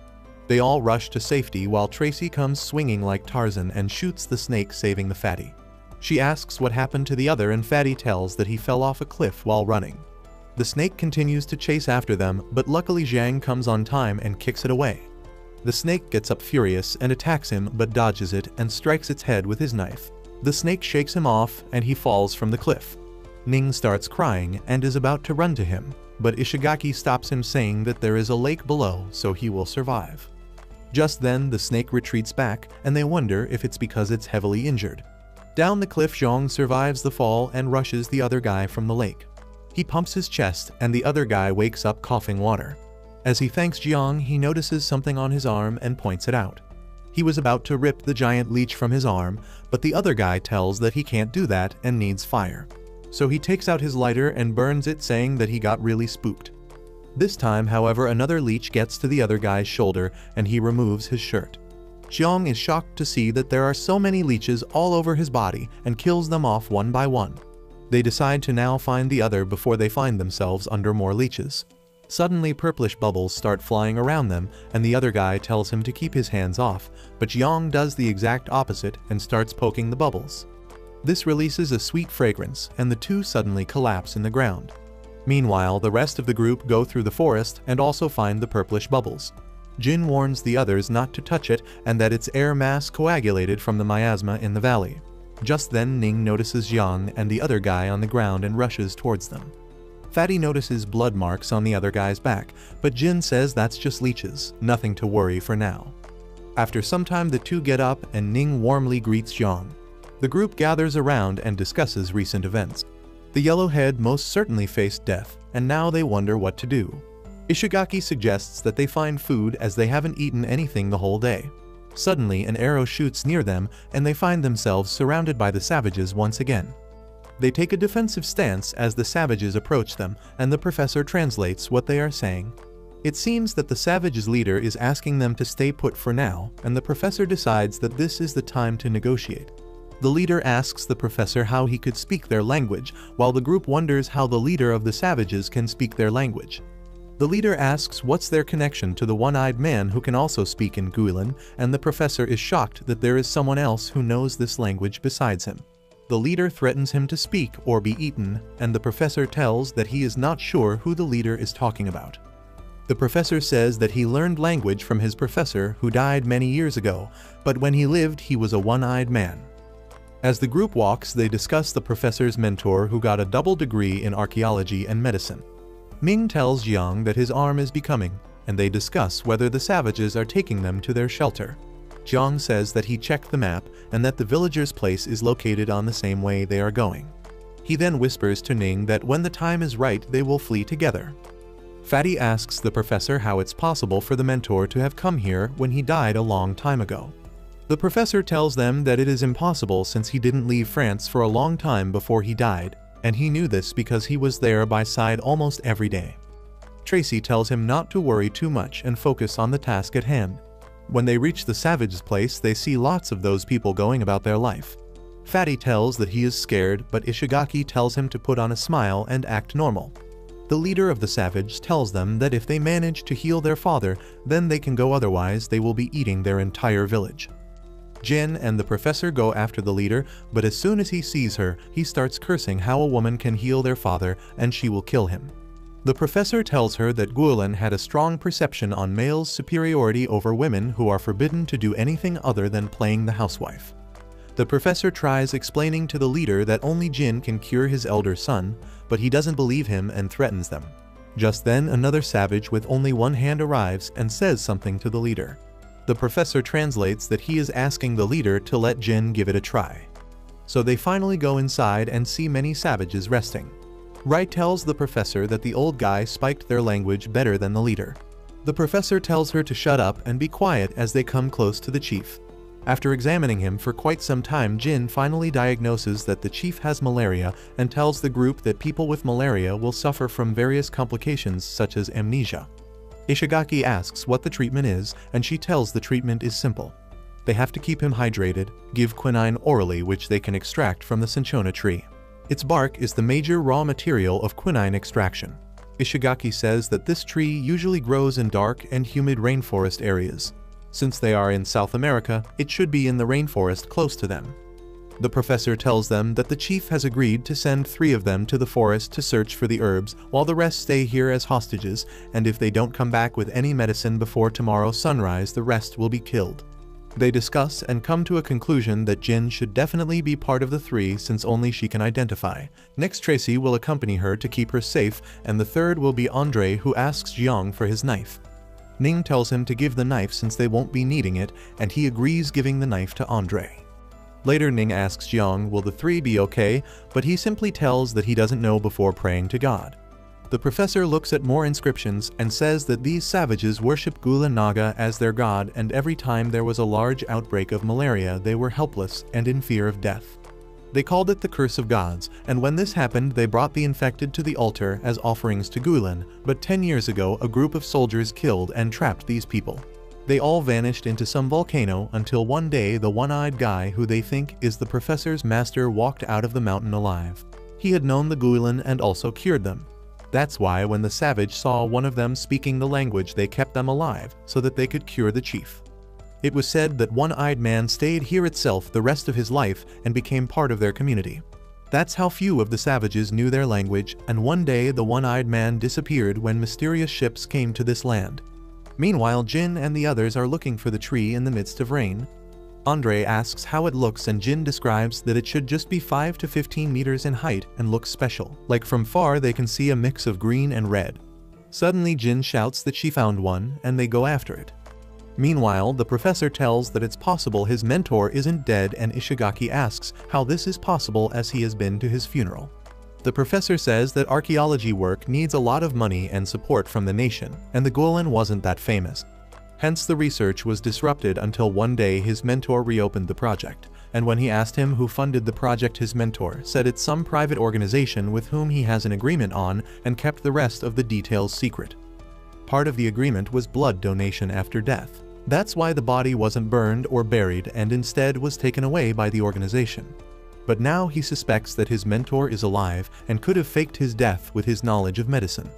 They all rush to safety while Tracy comes swinging like Tarzan and shoots the snake, saving the Fatty. She asks what happened to the other, and Fatty tells that he fell off a cliff while running. The snake continues to chase after them, but luckily Jiang comes on time and kicks it away. The snake gets up furious and attacks him, but dodges it and strikes its head with his knife. The snake shakes him off and he falls from the cliff. Ning starts crying and is about to run to him, but Ishigaki stops him, saying that there is a lake below, so he will survive. Just then, the snake retreats back, and they wonder if it's because it's heavily injured. Down the cliff, Jiang survives the fall and rushes the other guy from the lake. He pumps his chest, and the other guy wakes up coughing water. As he thanks Jiang, he notices something on his arm and points it out. He was about to rip the giant leech from his arm, but the other guy tells that he can't do that and needs fire. So he takes out his lighter and burns it, saying that he got really spooked. This time, however, another leech gets to the other guy's shoulder and he removes his shirt. Jiang is shocked to see that there are so many leeches all over his body and kills them off one by one. They decide to now find the other before they find themselves under more leeches. Suddenly, purplish bubbles start flying around them, and the other guy tells him to keep his hands off, but Jiang does the exact opposite and starts poking the bubbles. This releases a sweet fragrance, and the two suddenly collapse in the ground. Meanwhile, the rest of the group go through the forest and also find the purplish bubbles. Jin warns the others not to touch it and that it's air mass coagulated from the miasma in the valley. Just then, Ning notices Jiang and the other guy on the ground and rushes towards them. Fatty notices blood marks on the other guy's back, but Jin says that's just leeches, nothing to worry for now. After some time, the two get up and Ning warmly greets Jiang. The group gathers around and discusses recent events. The Yellowhead most certainly faced death, and now they wonder what to do. Ishigaki suggests that they find food as they haven't eaten anything the whole day. Suddenly, an arrow shoots near them, and they find themselves surrounded by the savages once again. They take a defensive stance as the savages approach them, and the professor translates what they are saying. It seems that the savage's leader is asking them to stay put for now, and the professor decides that this is the time to negotiate. The leader asks the professor how he could speak their language, while the group wonders how the leader of the savages can speak their language. The leader asks what's their connection to the one-eyed man who can also speak in Guilan, and the professor is shocked that there is someone else who knows this language besides him. The leader threatens him to speak or be eaten, and the professor tells that he is not sure who the leader is talking about. The professor says that he learned language from his professor who died many years ago, but when he lived he was a one-eyed man. As the group walks, they discuss the professor's mentor who got a double degree in archaeology and medicine. Ming tells Jiang that his arm is becoming, and they discuss whether the savages are taking them to their shelter. Jiang says that he checked the map and that the villagers' place is located on the same way they are going. He then whispers to Ning that when the time is right they will flee together. Fatty asks the professor how it's possible for the mentor to have come here when he died a long time ago. The professor tells them that it is impossible since he didn't leave France for a long time before he died, and he knew this because he was there by side almost every day. Tracy tells him not to worry too much and focus on the task at hand. When they reach the savage's place, they see lots of those people going about their life. Fatty tells that he is scared, but Ishigaki tells him to put on a smile and act normal. The leader of the savage tells them that if they manage to heal their father, then they can go, otherwise they will be eating their entire village. Jin and the professor go after the leader, but as soon as he sees her, he starts cursing how a woman can heal their father and she will kill him. The professor tells her that Guilin had a strong perception on males' superiority over women who are forbidden to do anything other than playing the housewife. The professor tries explaining to the leader that only Jin can cure his elder son, but he doesn't believe him and threatens them. Just then another savage with only one hand arrives and says something to the leader. The professor translates that he is asking the leader to let Jin give it a try. So they finally go inside and see many savages resting. Wright tells the professor that the old guy spiked their language better than the leader. The professor tells her to shut up and be quiet as they come close to the chief. After examining him for quite some time, Jin finally diagnoses that the chief has malaria and tells the group that people with malaria will suffer from various complications such as amnesia. Ishigaki asks what the treatment is, and she tells the treatment is simple. They have to keep him hydrated, give quinine orally, which they can extract from the cinchona tree. Its bark is the major raw material of quinine extraction. Ishigaki says that this tree usually grows in dark and humid rainforest areas. Since they are in South America, it should be in the rainforest close to them. The professor tells them that the chief has agreed to send 3 of them to the forest to search for the herbs, while the rest stay here as hostages, and if they don't come back with any medicine before tomorrow sunrise, the rest will be killed. They discuss and come to a conclusion that Jin should definitely be part of the 3 since only she can identify. Next, Tracy will accompany her to keep her safe, and the third will be Andre, who asks Jiang for his knife. Ning tells him to give the knife since they won't be needing it, and he agrees, giving the knife to Andre. Later, Ning asks Jiang will the 3 be okay, but he simply tells that he doesn't know before praying to God. The professor looks at more inscriptions and says that these savages worship Gula Naga as their god, and every time there was a large outbreak of malaria they were helpless and in fear of death. They called it the Curse of Gods, and when this happened they brought the infected to the altar as offerings to Gulen, but 10 years ago a group of soldiers killed and trapped these people. They all vanished into some volcano until one day the one-eyed guy who they think is the professor's master walked out of the mountain alive. He had known the Gulen and also cured them. That's why when the savage saw one of them speaking the language they kept them alive, so that they could cure the chief. It was said that one-eyed man stayed here itself the rest of his life and became part of their community. That's how few of the savages knew their language, and one day the one-eyed man disappeared when mysterious ships came to this land. Meanwhile, Jin and the others are looking for the tree in the midst of rain. Andre asks how it looks, and Jin describes that it should just be 5 to 15 meters in height and looks special. Like from far they can see a mix of green and red. Suddenly Jin shouts that she found one, and they go after it. Meanwhile, the professor tells that it's possible his mentor isn't dead, and Ishigaki asks how this is possible as he has been to his funeral. The professor says that archaeology work needs a lot of money and support from the nation, and the Golan wasn't that famous. Hence the research was disrupted until one day his mentor reopened the project, and when he asked him who funded the project, his mentor said it's some private organization with whom he has an agreement on, and kept the rest of the details secret. Part of the agreement was blood donation after death. That's why the body wasn't burned or buried and instead was taken away by the organization. But now he suspects that his mentor is alive and could have faked his death with his knowledge of medicine.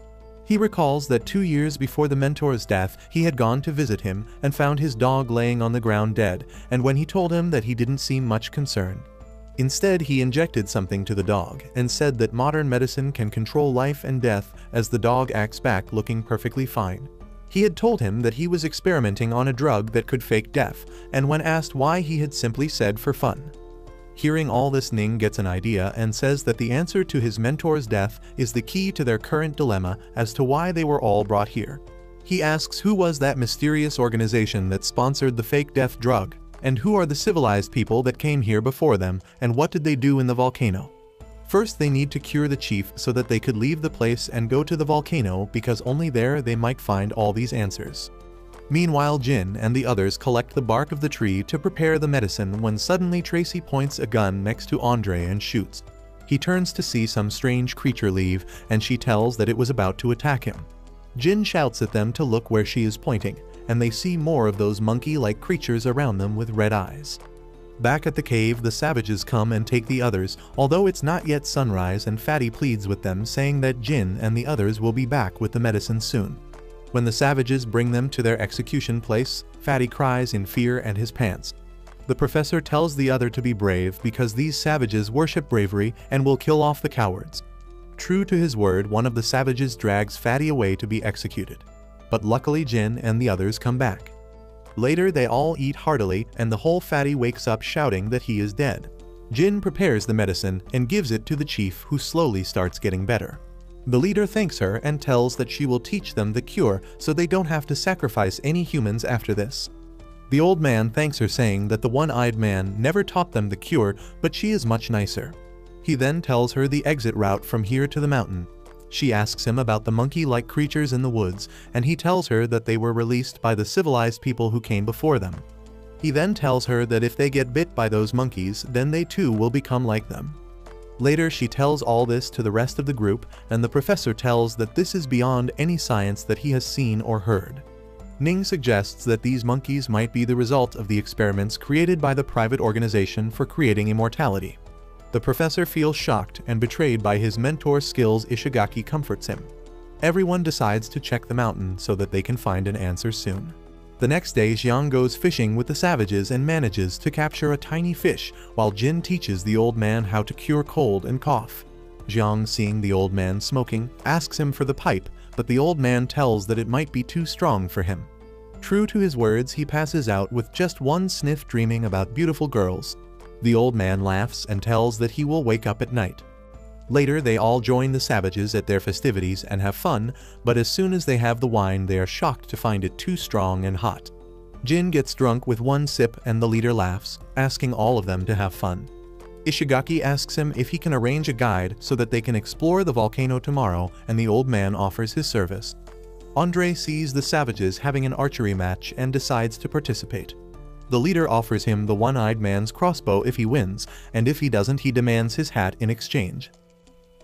He recalls that 2 years before the mentor's death, he had gone to visit him and found his dog laying on the ground dead, and when he told him that he didn't seem much concerned. Instead, he injected something to the dog and said that modern medicine can control life and death as the dog acts back looking perfectly fine. He had told him that he was experimenting on a drug that could fake death, and when asked why, he had simply said for fun. Hearing all this, Ning gets an idea and says that the answer to his mentor's death is the key to their current dilemma as to why they were all brought here. He asks who was that mysterious organization that sponsored the fake death drug, and who are the civilized people that came here before them, and what did they do in the volcano. First, they need to cure the chief so that they could leave the place and go to the volcano, because only there they might find all these answers. Meanwhile, Jin and the others collect the bark of the tree to prepare the medicine when suddenly Tracy points a gun next to Andre and shoots. He turns to see some strange creature leave, and she tells that it was about to attack him. Jin shouts at them to look where she is pointing, and they see more of those monkey-like creatures around them with red eyes. Back at the cave, the savages come and take the others, although it's not yet sunrise, and Fatty pleads with them, saying that Jin and the others will be back with the medicine soon. When the savages bring them to their execution place, Fatty cries in fear and his pants. The professor tells the other to be brave because these savages worship bravery and will kill off the cowards. True to his word, one of the savages drags Fatty away to be executed. But luckily Jin and the others come back. Later they all eat heartily, and the whole Fatty wakes up shouting that he is dead. Jin prepares the medicine and gives it to the chief, who slowly starts getting better. The leader thanks her and tells that she will teach them the cure so they don't have to sacrifice any humans after this. The old man thanks her, saying that the one-eyed man never taught them the cure, but she is much nicer. He then tells her the exit route from here to the mountain. She asks him about the monkey-like creatures in the woods, and he tells her that they were released by the civilized people who came before them. He then tells her that if they get bit by those monkeys, then they too will become like them. Later, she tells all this to the rest of the group, and the professor tells that this is beyond any science that he has seen or heard. Ning suggests that these monkeys might be the result of the experiments created by the private organization for creating immortality. The professor feels shocked and betrayed by his mentor's skills. Ishigaki comforts him. Everyone decides to check the mountain so that they can find an answer soon. The next day, Xiang goes fishing with the savages and manages to capture a tiny fish, while Jin teaches the old man how to cure cold and cough. Xiang, seeing the old man smoking, asks him for the pipe, but the old man tells that it might be too strong for him. True to his words, he passes out with just one sniff, dreaming about beautiful girls. The old man laughs and tells that he will wake up at night. Later, they all join the savages at their festivities and have fun, but as soon as they have the wine, they are shocked to find it too strong and hot. Jin gets drunk with one sip, and the leader laughs, asking all of them to have fun. Ishigaki asks him if he can arrange a guide so that they can explore the volcano tomorrow, and the old man offers his service. Andre sees the savages having an archery match and decides to participate. The leader offers him the one-eyed man's crossbow if he wins, and if he doesn't, he demands his hat in exchange.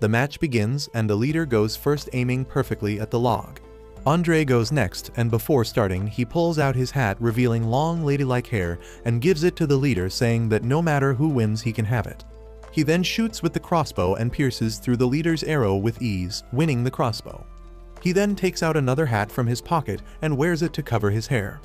The match begins, and the leader goes first, aiming perfectly at the log. Andre goes next, and before starting, he pulls out his hat, revealing long ladylike hair, and gives it to the leader, saying that no matter who wins, he can have it. He then shoots with the crossbow and pierces through the leader's arrow with ease, winning the crossbow. He then takes out another hat from his pocket and wears it to cover his hair.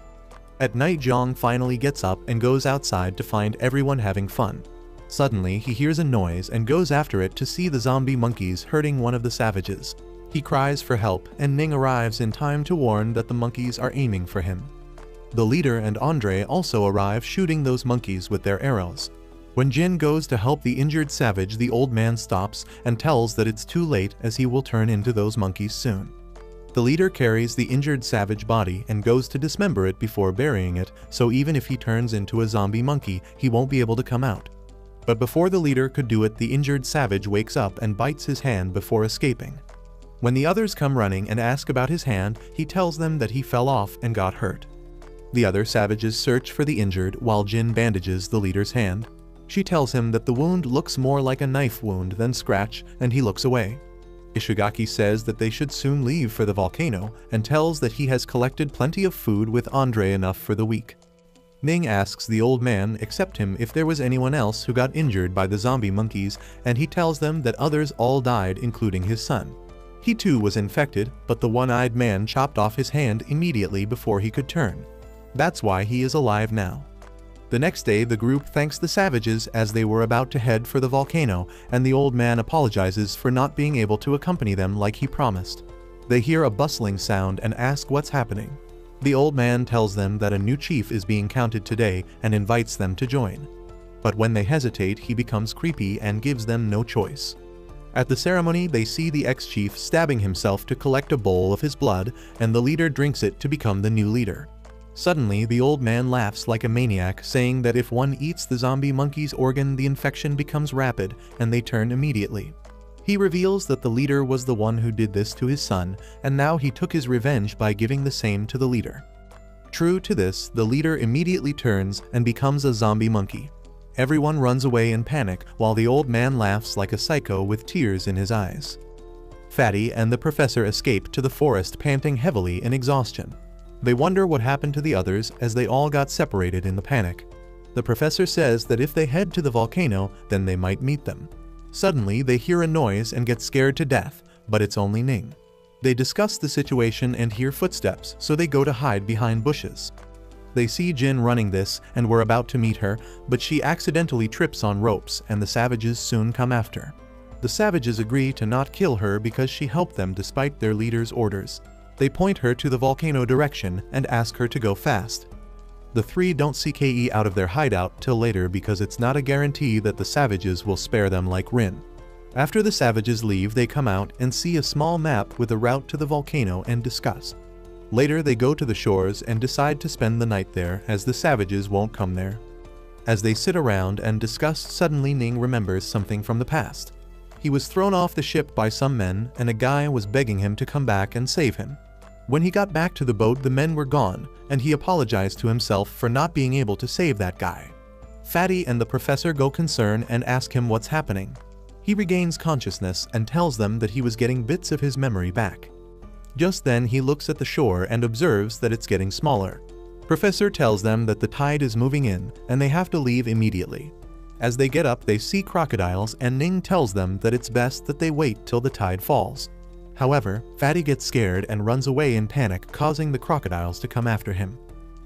At night, Zhang finally gets up and goes outside to find everyone having fun. Suddenly, he hears a noise and goes after it to see the zombie monkeys hurting one of the savages. He cries for help, and Ning arrives in time to warn that the monkeys are aiming for him. The leader and Andre also arrive, shooting those monkeys with their arrows. When Jin goes to help the injured savage, the old man stops and tells that it's too late, as he will turn into those monkeys soon. The leader carries the injured savage body and goes to dismember it before burying it, so even if he turns into a zombie monkey, he won't be able to come out. But before the leader could do it, the injured savage wakes up and bites his hand before escaping. When the others come running and ask about his hand, he tells them that he fell off and got hurt. The other savages search for the injured while Jin bandages the leader's hand. She tells him that the wound looks more like a knife wound than scratch, and he looks away. Ishigaki says that they should soon leave for the volcano, and tells that he has collected plenty of food with Andre, enough for the week. Ning asks the old man except him if there was anyone else who got injured by the zombie monkeys, and he tells them that others all died, including his son. He too was infected, but the one-eyed man chopped off his hand immediately before he could turn. That's why he is alive now. The next day, the group thanks the savages as they were about to head for the volcano, and the old man apologizes for not being able to accompany them like he promised. They hear a bustling sound and ask what's happening. The old man tells them that a new chief is being counted today and invites them to join. But when they hesitate, he becomes creepy and gives them no choice. At the ceremony, they see the ex-chief stabbing himself to collect a bowl of his blood, and the leader drinks it to become the new leader. Suddenly, the old man laughs like a maniac, saying that if one eats the zombie monkey's organ, the infection becomes rapid, and they turn immediately. He reveals that the leader was the one who did this to his son, and now he took his revenge by giving the same to the leader. True to this, the leader immediately turns and becomes a zombie monkey. Everyone runs away in panic, while the old man laughs like a psycho with tears in his eyes. Fatty and the professor escape to the forest, panting heavily in exhaustion. They wonder what happened to the others as they all got separated in the panic. The professor says that if they head to the volcano, then they might meet them. Suddenly, they hear a noise and get scared to death, but it's only Ning. They discuss the situation and hear footsteps, so they go to hide behind bushes. They see Jin running this and were about to meet her, but she accidentally trips on ropes and the savages soon come after. The savages agree to not kill her because she helped them despite their leader's orders. They point her to the volcano direction and ask her to go fast. The three don't see Ke out of their hideout till later because it's not a guarantee that the savages will spare them like Rin. After the savages leave, they come out and see a small map with a route to the volcano and discuss. Later, they go to the shores and decide to spend the night there as the savages won't come there. As they sit around and discuss, suddenly Ning remembers something from the past. He was thrown off the ship by some men and a guy was begging him to come back and save him. When he got back to the boat, the men were gone, and he apologized to himself for not being able to save that guy. Fatty and the professor go concern and ask him what's happening. He regains consciousness and tells them that he was getting bits of his memory back. Just then he looks at the shore and observes that it's getting smaller. Professor tells them that the tide is moving in and they have to leave immediately. As they get up, they see crocodiles and Ning tells them that it's best that they wait till the tide falls. However, Fatty gets scared and runs away in panic, causing the crocodiles to come after him.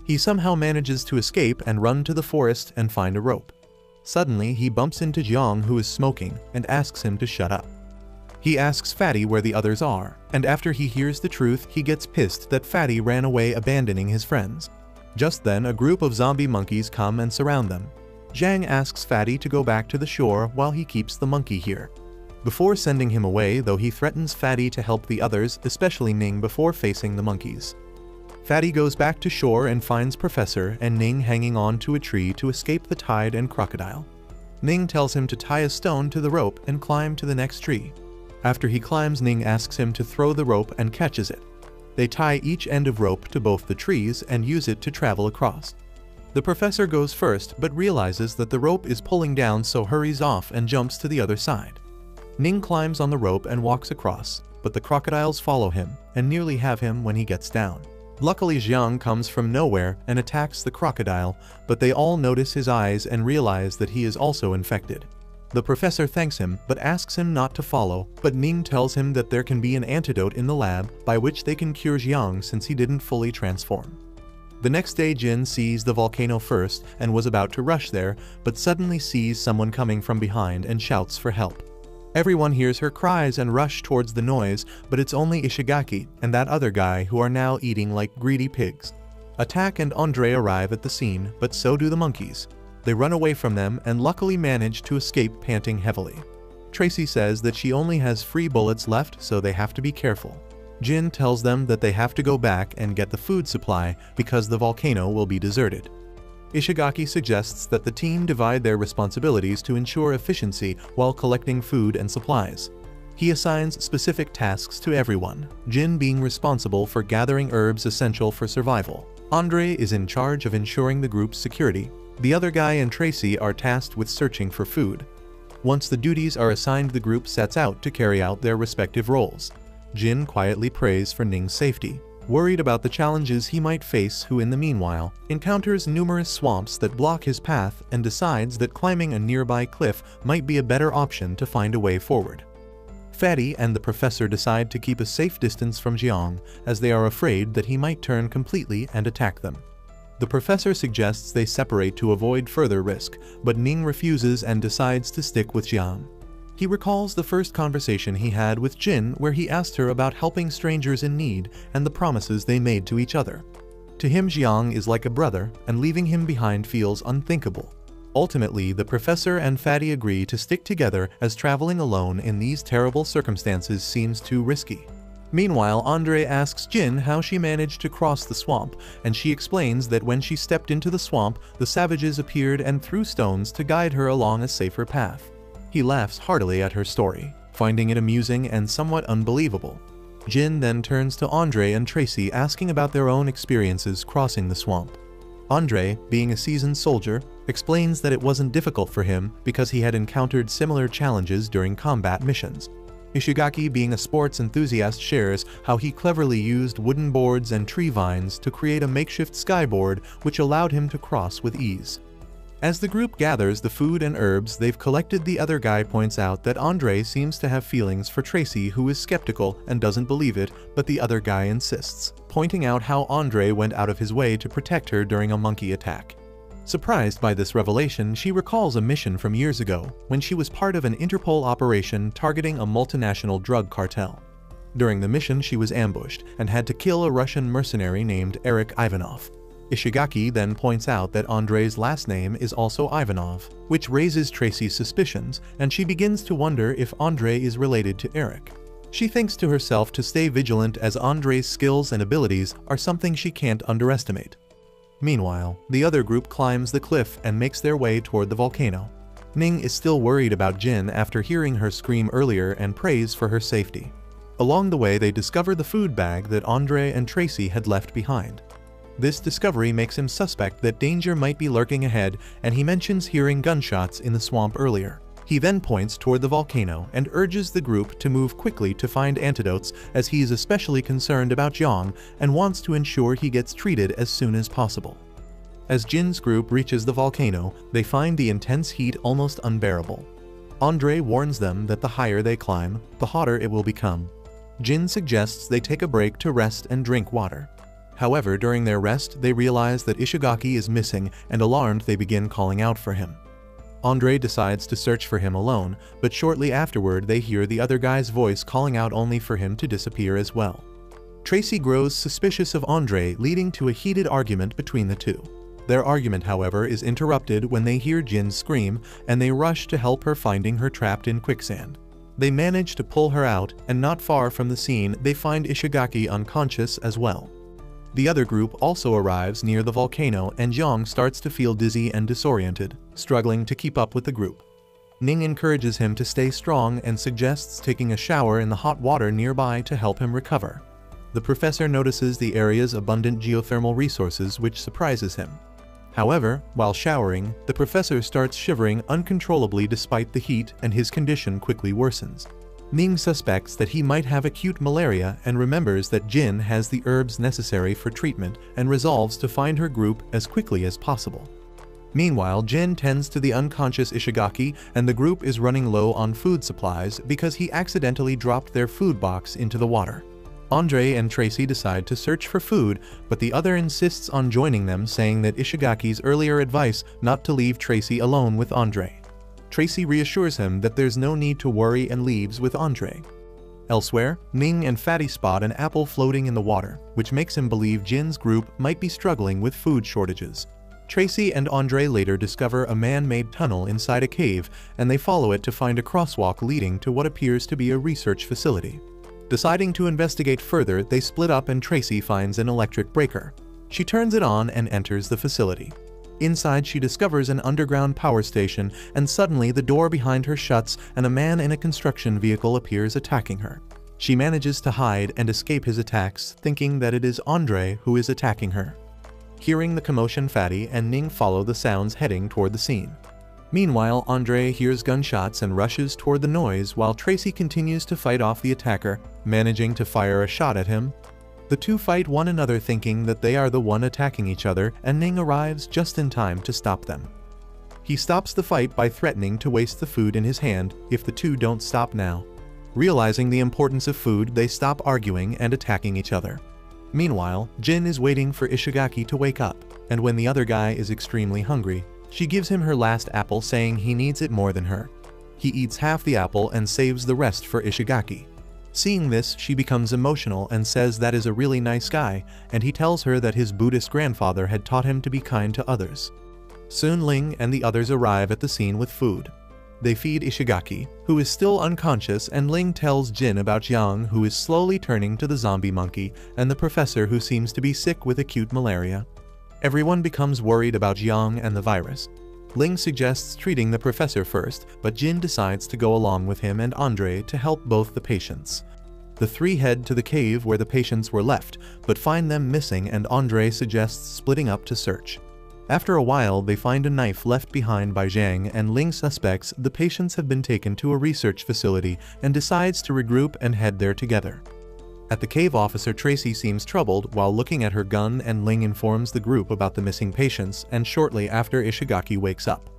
He somehow manages to escape and run to the forest and find a rope. Suddenly, he bumps into Jiang, who is smoking, and asks him to shut up. He asks Fatty where the others are, and after he hears the truth, he gets pissed that Fatty ran away abandoning his friends. Just then, a group of zombie monkeys come and surround them. Jiang asks Fatty to go back to the shore while he keeps the monkey here. Before sending him away, though, he threatens Fatty to help the others, especially Ning, before facing the monkeys. Fatty goes back to shore and finds Professor and Ning hanging on to a tree to escape the tide and crocodile. Ning tells him to tie a stone to the rope and climb to the next tree. After he climbs, Ning asks him to throw the rope and catches it. They tie each end of rope to both the trees and use it to travel across. The professor goes first but realizes that the rope is pulling down, so hurries off and jumps to the other side. Ning climbs on the rope and walks across, but the crocodiles follow him and nearly have him when he gets down. Luckily, Jiang comes from nowhere and attacks the crocodile, but they all notice his eyes and realize that he is also infected. The professor thanks him but asks him not to follow, but Ning tells him that there can be an antidote in the lab by which they can cure Jiang since he didn't fully transform. The next day, Jin sees the volcano first and was about to rush there, but suddenly sees someone coming from behind and shouts for help. Everyone hears her cries and rush towards the noise, but it's only Ishigaki and that other guy who are now eating like greedy pigs. Attack and Andre arrive at the scene, but so do the monkeys. They run away from them and luckily manage to escape, panting heavily. Tracy says that she only has 3 bullets left, so they have to be careful. Jin tells them that they have to go back and get the food supply because the volcano will be deserted. Ishigaki suggests that the team divide their responsibilities to ensure efficiency while collecting food and supplies. He assigns specific tasks to everyone, Jin being responsible for gathering herbs essential for survival. Andre is in charge of ensuring the group's security. The other guy and Tracy are tasked with searching for food. Once the duties are assigned, the group sets out to carry out their respective roles. Jin quietly prays for Ning's safety, worried about the challenges he might face, who in the meanwhile encounters numerous swamps that block his path and decides that climbing a nearby cliff might be a better option to find a way forward. Fatty and the professor decide to keep a safe distance from Jiang, as they are afraid that he might turn completely and attack them. The professor suggests they separate to avoid further risk, but Ning refuses and decides to stick with Jiang. He recalls the first conversation he had with Jin, where he asked her about helping strangers in need and the promises they made to each other. To him, Jiang is like a brother, and leaving him behind feels unthinkable. Ultimately, the professor and Fatty agree to stick together, as traveling alone in these terrible circumstances seems too risky. Meanwhile, Andre asks Jin how she managed to cross the swamp, and she explains that when she stepped into the swamp, the savages appeared and threw stones to guide her along a safer path. He laughs heartily at her story, finding it amusing and somewhat unbelievable. Jin then turns to Andre and Tracy, asking about their own experiences crossing the swamp. Andre, being a seasoned soldier, explains that it wasn't difficult for him because he had encountered similar challenges during combat missions. Ishigaki, being a sports enthusiast, shares how he cleverly used wooden boards and tree vines to create a makeshift skyboard which allowed him to cross with ease. As the group gathers the food and herbs they've collected, the other guy points out that Andre seems to have feelings for Tracy, who is skeptical and doesn't believe it, but the other guy insists, pointing out how Andre went out of his way to protect her during a monkey attack. Surprised by this revelation, she recalls a mission from years ago, when she was part of an Interpol operation targeting a multinational drug cartel. During the mission, she was ambushed and had to kill a Russian mercenary named Eric Ivanov. Ishigaki then points out that Andre's last name is also Ivanov, which raises Tracy's suspicions, and she begins to wonder if Andre is related to Eric. She thinks to herself to stay vigilant, as Andre's skills and abilities are something she can't underestimate. Meanwhile, the other group climbs the cliff and makes their way toward the volcano. Ning is still worried about Jin after hearing her scream earlier and prays for her safety. Along the way, they discover the food bag that Andre and Tracy had left behind. This discovery makes him suspect that danger might be lurking ahead, and he mentions hearing gunshots in the swamp earlier. He then points toward the volcano and urges the group to move quickly to find antidotes, as he is especially concerned about Jiang and wants to ensure he gets treated as soon as possible. As Jin's group reaches the volcano, they find the intense heat almost unbearable. Andre warns them that the higher they climb, the hotter it will become. Jin suggests they take a break to rest and drink water. However, during their rest, they realize that Ishigaki is missing, and alarmed, they begin calling out for him. Andre decides to search for him alone, but shortly afterward they hear the other guy's voice calling out, only for him to disappear as well. Tracy grows suspicious of Andre, leading to a heated argument between the two. Their argument, however, is interrupted when they hear Jin scream, and they rush to help her, finding her trapped in quicksand. They manage to pull her out, and not far from the scene they find Ishigaki unconscious as well. The other group also arrives near the volcano, and Jiang starts to feel dizzy and disoriented, struggling to keep up with the group. Ning encourages him to stay strong and suggests taking a shower in the hot water nearby to help him recover. The professor notices the area's abundant geothermal resources, which surprises him. However, while showering, the professor starts shivering uncontrollably despite the heat, and his condition quickly worsens. Ning suspects that he might have acute malaria and remembers that Jin has the herbs necessary for treatment, and resolves to find her group as quickly as possible. Meanwhile, Jin tends to the unconscious Ishigaki, and the group is running low on food supplies because he accidentally dropped their food box into the water. Andre and Tracy decide to search for food, but the other insists on joining them, saying that Ishigaki's earlier advice not to leave Tracy alone with Andre. Tracy reassures him that there's no need to worry and leaves with Andre. Elsewhere, Ning and Fatty spot an apple floating in the water, which makes him believe Jin's group might be struggling with food shortages. Tracy and Andre later discover a man-made tunnel inside a cave, and they follow it to find a crosswalk leading to what appears to be a research facility. Deciding to investigate further, they split up, and Tracy finds an electric breaker. She turns it on and enters the facility. Inside, she discovers an underground power station, and suddenly the door behind her shuts and a man in a construction vehicle appears, attacking her. She manages to hide and escape his attacks, thinking that it is Andre who is attacking her. Hearing the commotion, Fatty and Ning follow the sounds, heading toward the scene. Meanwhile, Andre hears gunshots and rushes toward the noise, while Tracy continues to fight off the attacker, managing to fire a shot at him. The two fight one another, thinking that they are the one attacking each other, and Ning arrives just in time to stop them. He stops the fight by threatening to waste the food in his hand if the two don't stop now. Realizing the importance of food, they stop arguing and attacking each other. Meanwhile, Jin is waiting for Ishigaki to wake up, and when the other guy is extremely hungry, she gives him her last apple, saying he needs it more than her. He eats half the apple and saves the rest for Ishigaki. Seeing this, she becomes emotional and says that is a really nice guy, and he tells her that his Buddhist grandfather had taught him to be kind to others. Soon Ling and the others arrive at the scene with food. They feed Ishigaki, who is still unconscious, and Ling tells Jin about Yang, who is slowly turning to the zombie monkey, and the professor, who seems to be sick with acute malaria. Everyone becomes worried about Yang and the virus. Ling suggests treating the professor first, but Jin decides to go along with him and Andre to help both the patients. The three head to the cave where the patients were left, but find them missing, and Andre suggests splitting up to search. After a while, they find a knife left behind by Zhang, and Ling suspects the patients have been taken to a research facility and decides to regroup and head there together. At the cave, officer Tracy seems troubled while looking at her gun, and Ling informs the group about the missing patients, and shortly after, Ishigaki wakes up.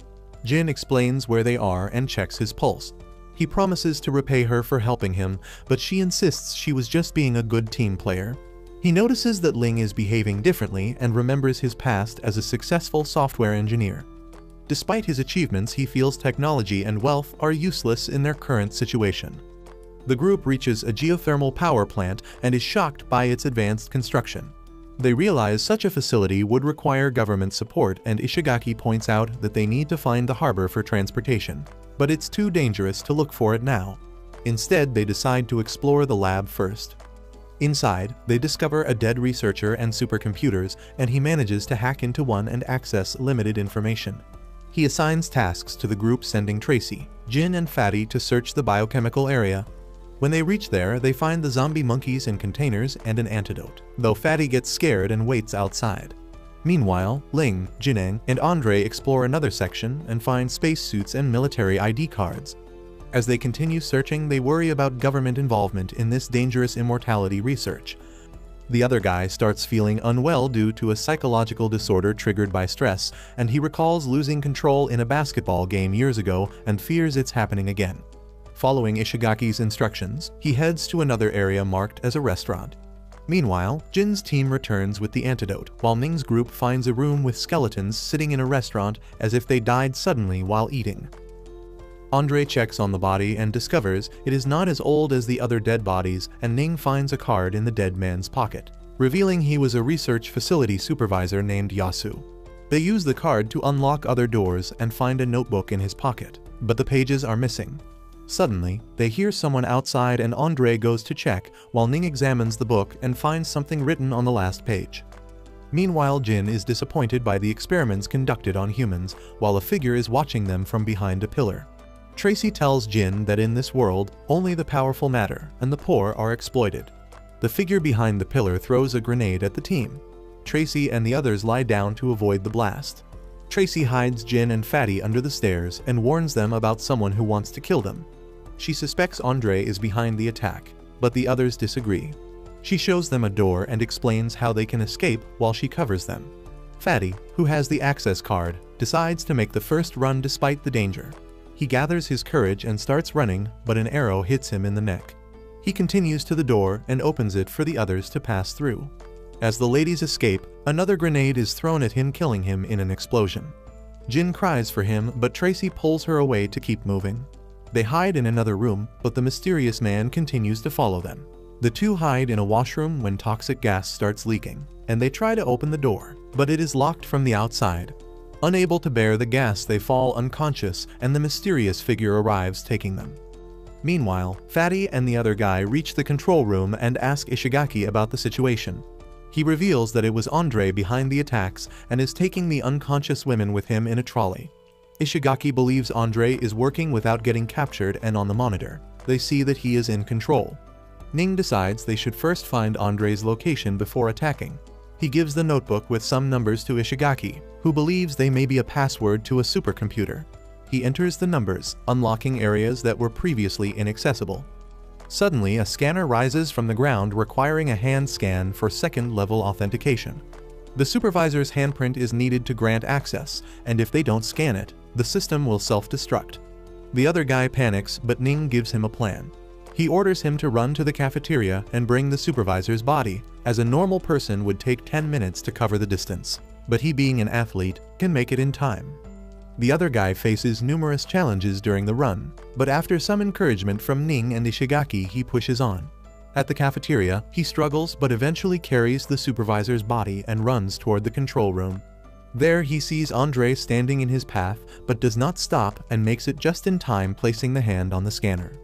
Jin explains where they are and checks his pulse. He promises to repay her for helping him, but she insists she was just being a good team player. He notices that Ling is behaving differently and remembers his past as a successful software engineer. Despite his achievements, he feels technology and wealth are useless in their current situation. The group reaches a geothermal power plant and is shocked by its advanced construction. They realize such a facility would require government support, and Ishigaki points out that they need to find the harbor for transportation, but it's too dangerous to look for it now. Instead, they decide to explore the lab first. Inside, they discover a dead researcher and supercomputers, and he manages to hack into one and access limited information. He assigns tasks to the group, sending Tracy, Jin, and Fatty to search the biochemical area. When they reach there, they find the zombie monkeys in containers and an antidote, though Fatty gets scared and waits outside. Meanwhile, Ling, Jineng, and Andre explore another section and find spacesuits and military ID cards. As they continue searching, they worry about government involvement in this dangerous immortality research. The other guy starts feeling unwell due to a psychological disorder triggered by stress, and he recalls losing control in a basketball game years ago and fears it's happening again. Following Ishigaki's instructions, he heads to another area marked as a restaurant. Meanwhile, Jin's team returns with the antidote, while Ning's group finds a room with skeletons sitting in a restaurant as if they died suddenly while eating. Andre checks on the body and discovers it is not as old as the other dead bodies, and Ning finds a card in the dead man's pocket, revealing he was a research facility supervisor named Yasu. They use the card to unlock other doors and find a notebook in his pocket, but the pages are missing. Suddenly, they hear someone outside, and Andre goes to check while Ning examines the book and finds something written on the last page. Meanwhile, Jin is disappointed by the experiments conducted on humans, while a figure is watching them from behind a pillar. Tracy tells Jin that in this world, only the powerful matter, and the poor are exploited. The figure behind the pillar throws a grenade at the team. Tracy and the others lie down to avoid the blast. Tracy hides Jin and Fatty under the stairs and warns them about someone who wants to kill them. She suspects Andre is behind the attack, but the others disagree. She shows them a door and explains how they can escape while she covers them. Fatty, who has the access card, decides to make the first run despite the danger. He gathers his courage and starts running, but an arrow hits him in the neck. He continues to the door and opens it for the others to pass through. As the ladies escape, another grenade is thrown at him, killing him in an explosion. Jin cries for him, but Tracy pulls her away to keep moving. They hide in another room, but the mysterious man continues to follow them. The two hide in a washroom when toxic gas starts leaking, and they try to open the door, but it is locked from the outside. Unable to bear the gas, they fall unconscious, and the mysterious figure arrives, taking them. Meanwhile, Fatty and the other guy reach the control room and ask Ishigaki about the situation. He reveals that it was Andre behind the attacks and is taking the unconscious women with him in a trolley. Ishigaki believes Andre is working without getting captured, and on the monitor, they see that he is in control. Ning decides they should first find Andre's location before attacking. He gives the notebook with some numbers to Ishigaki, who believes they may be a password to a supercomputer. He enters the numbers, unlocking areas that were previously inaccessible. Suddenly, a scanner rises from the ground, requiring a hand scan for second-level authentication. The supervisor's handprint is needed to grant access, and if they don't scan it, the system will self-destruct. The other guy panics, but Ning gives him a plan. He orders him to run to the cafeteria and bring the supervisor's body, as a normal person would take 10 minutes to cover the distance. But he, being an athlete, can make it in time. The other guy faces numerous challenges during the run, but after some encouragement from Ning and Ishigaki, he pushes on. At the cafeteria, he struggles but eventually carries the supervisor's body and runs toward the control room. There he sees Andre standing in his path but does not stop and makes it just in time, placing the hand on the scanner.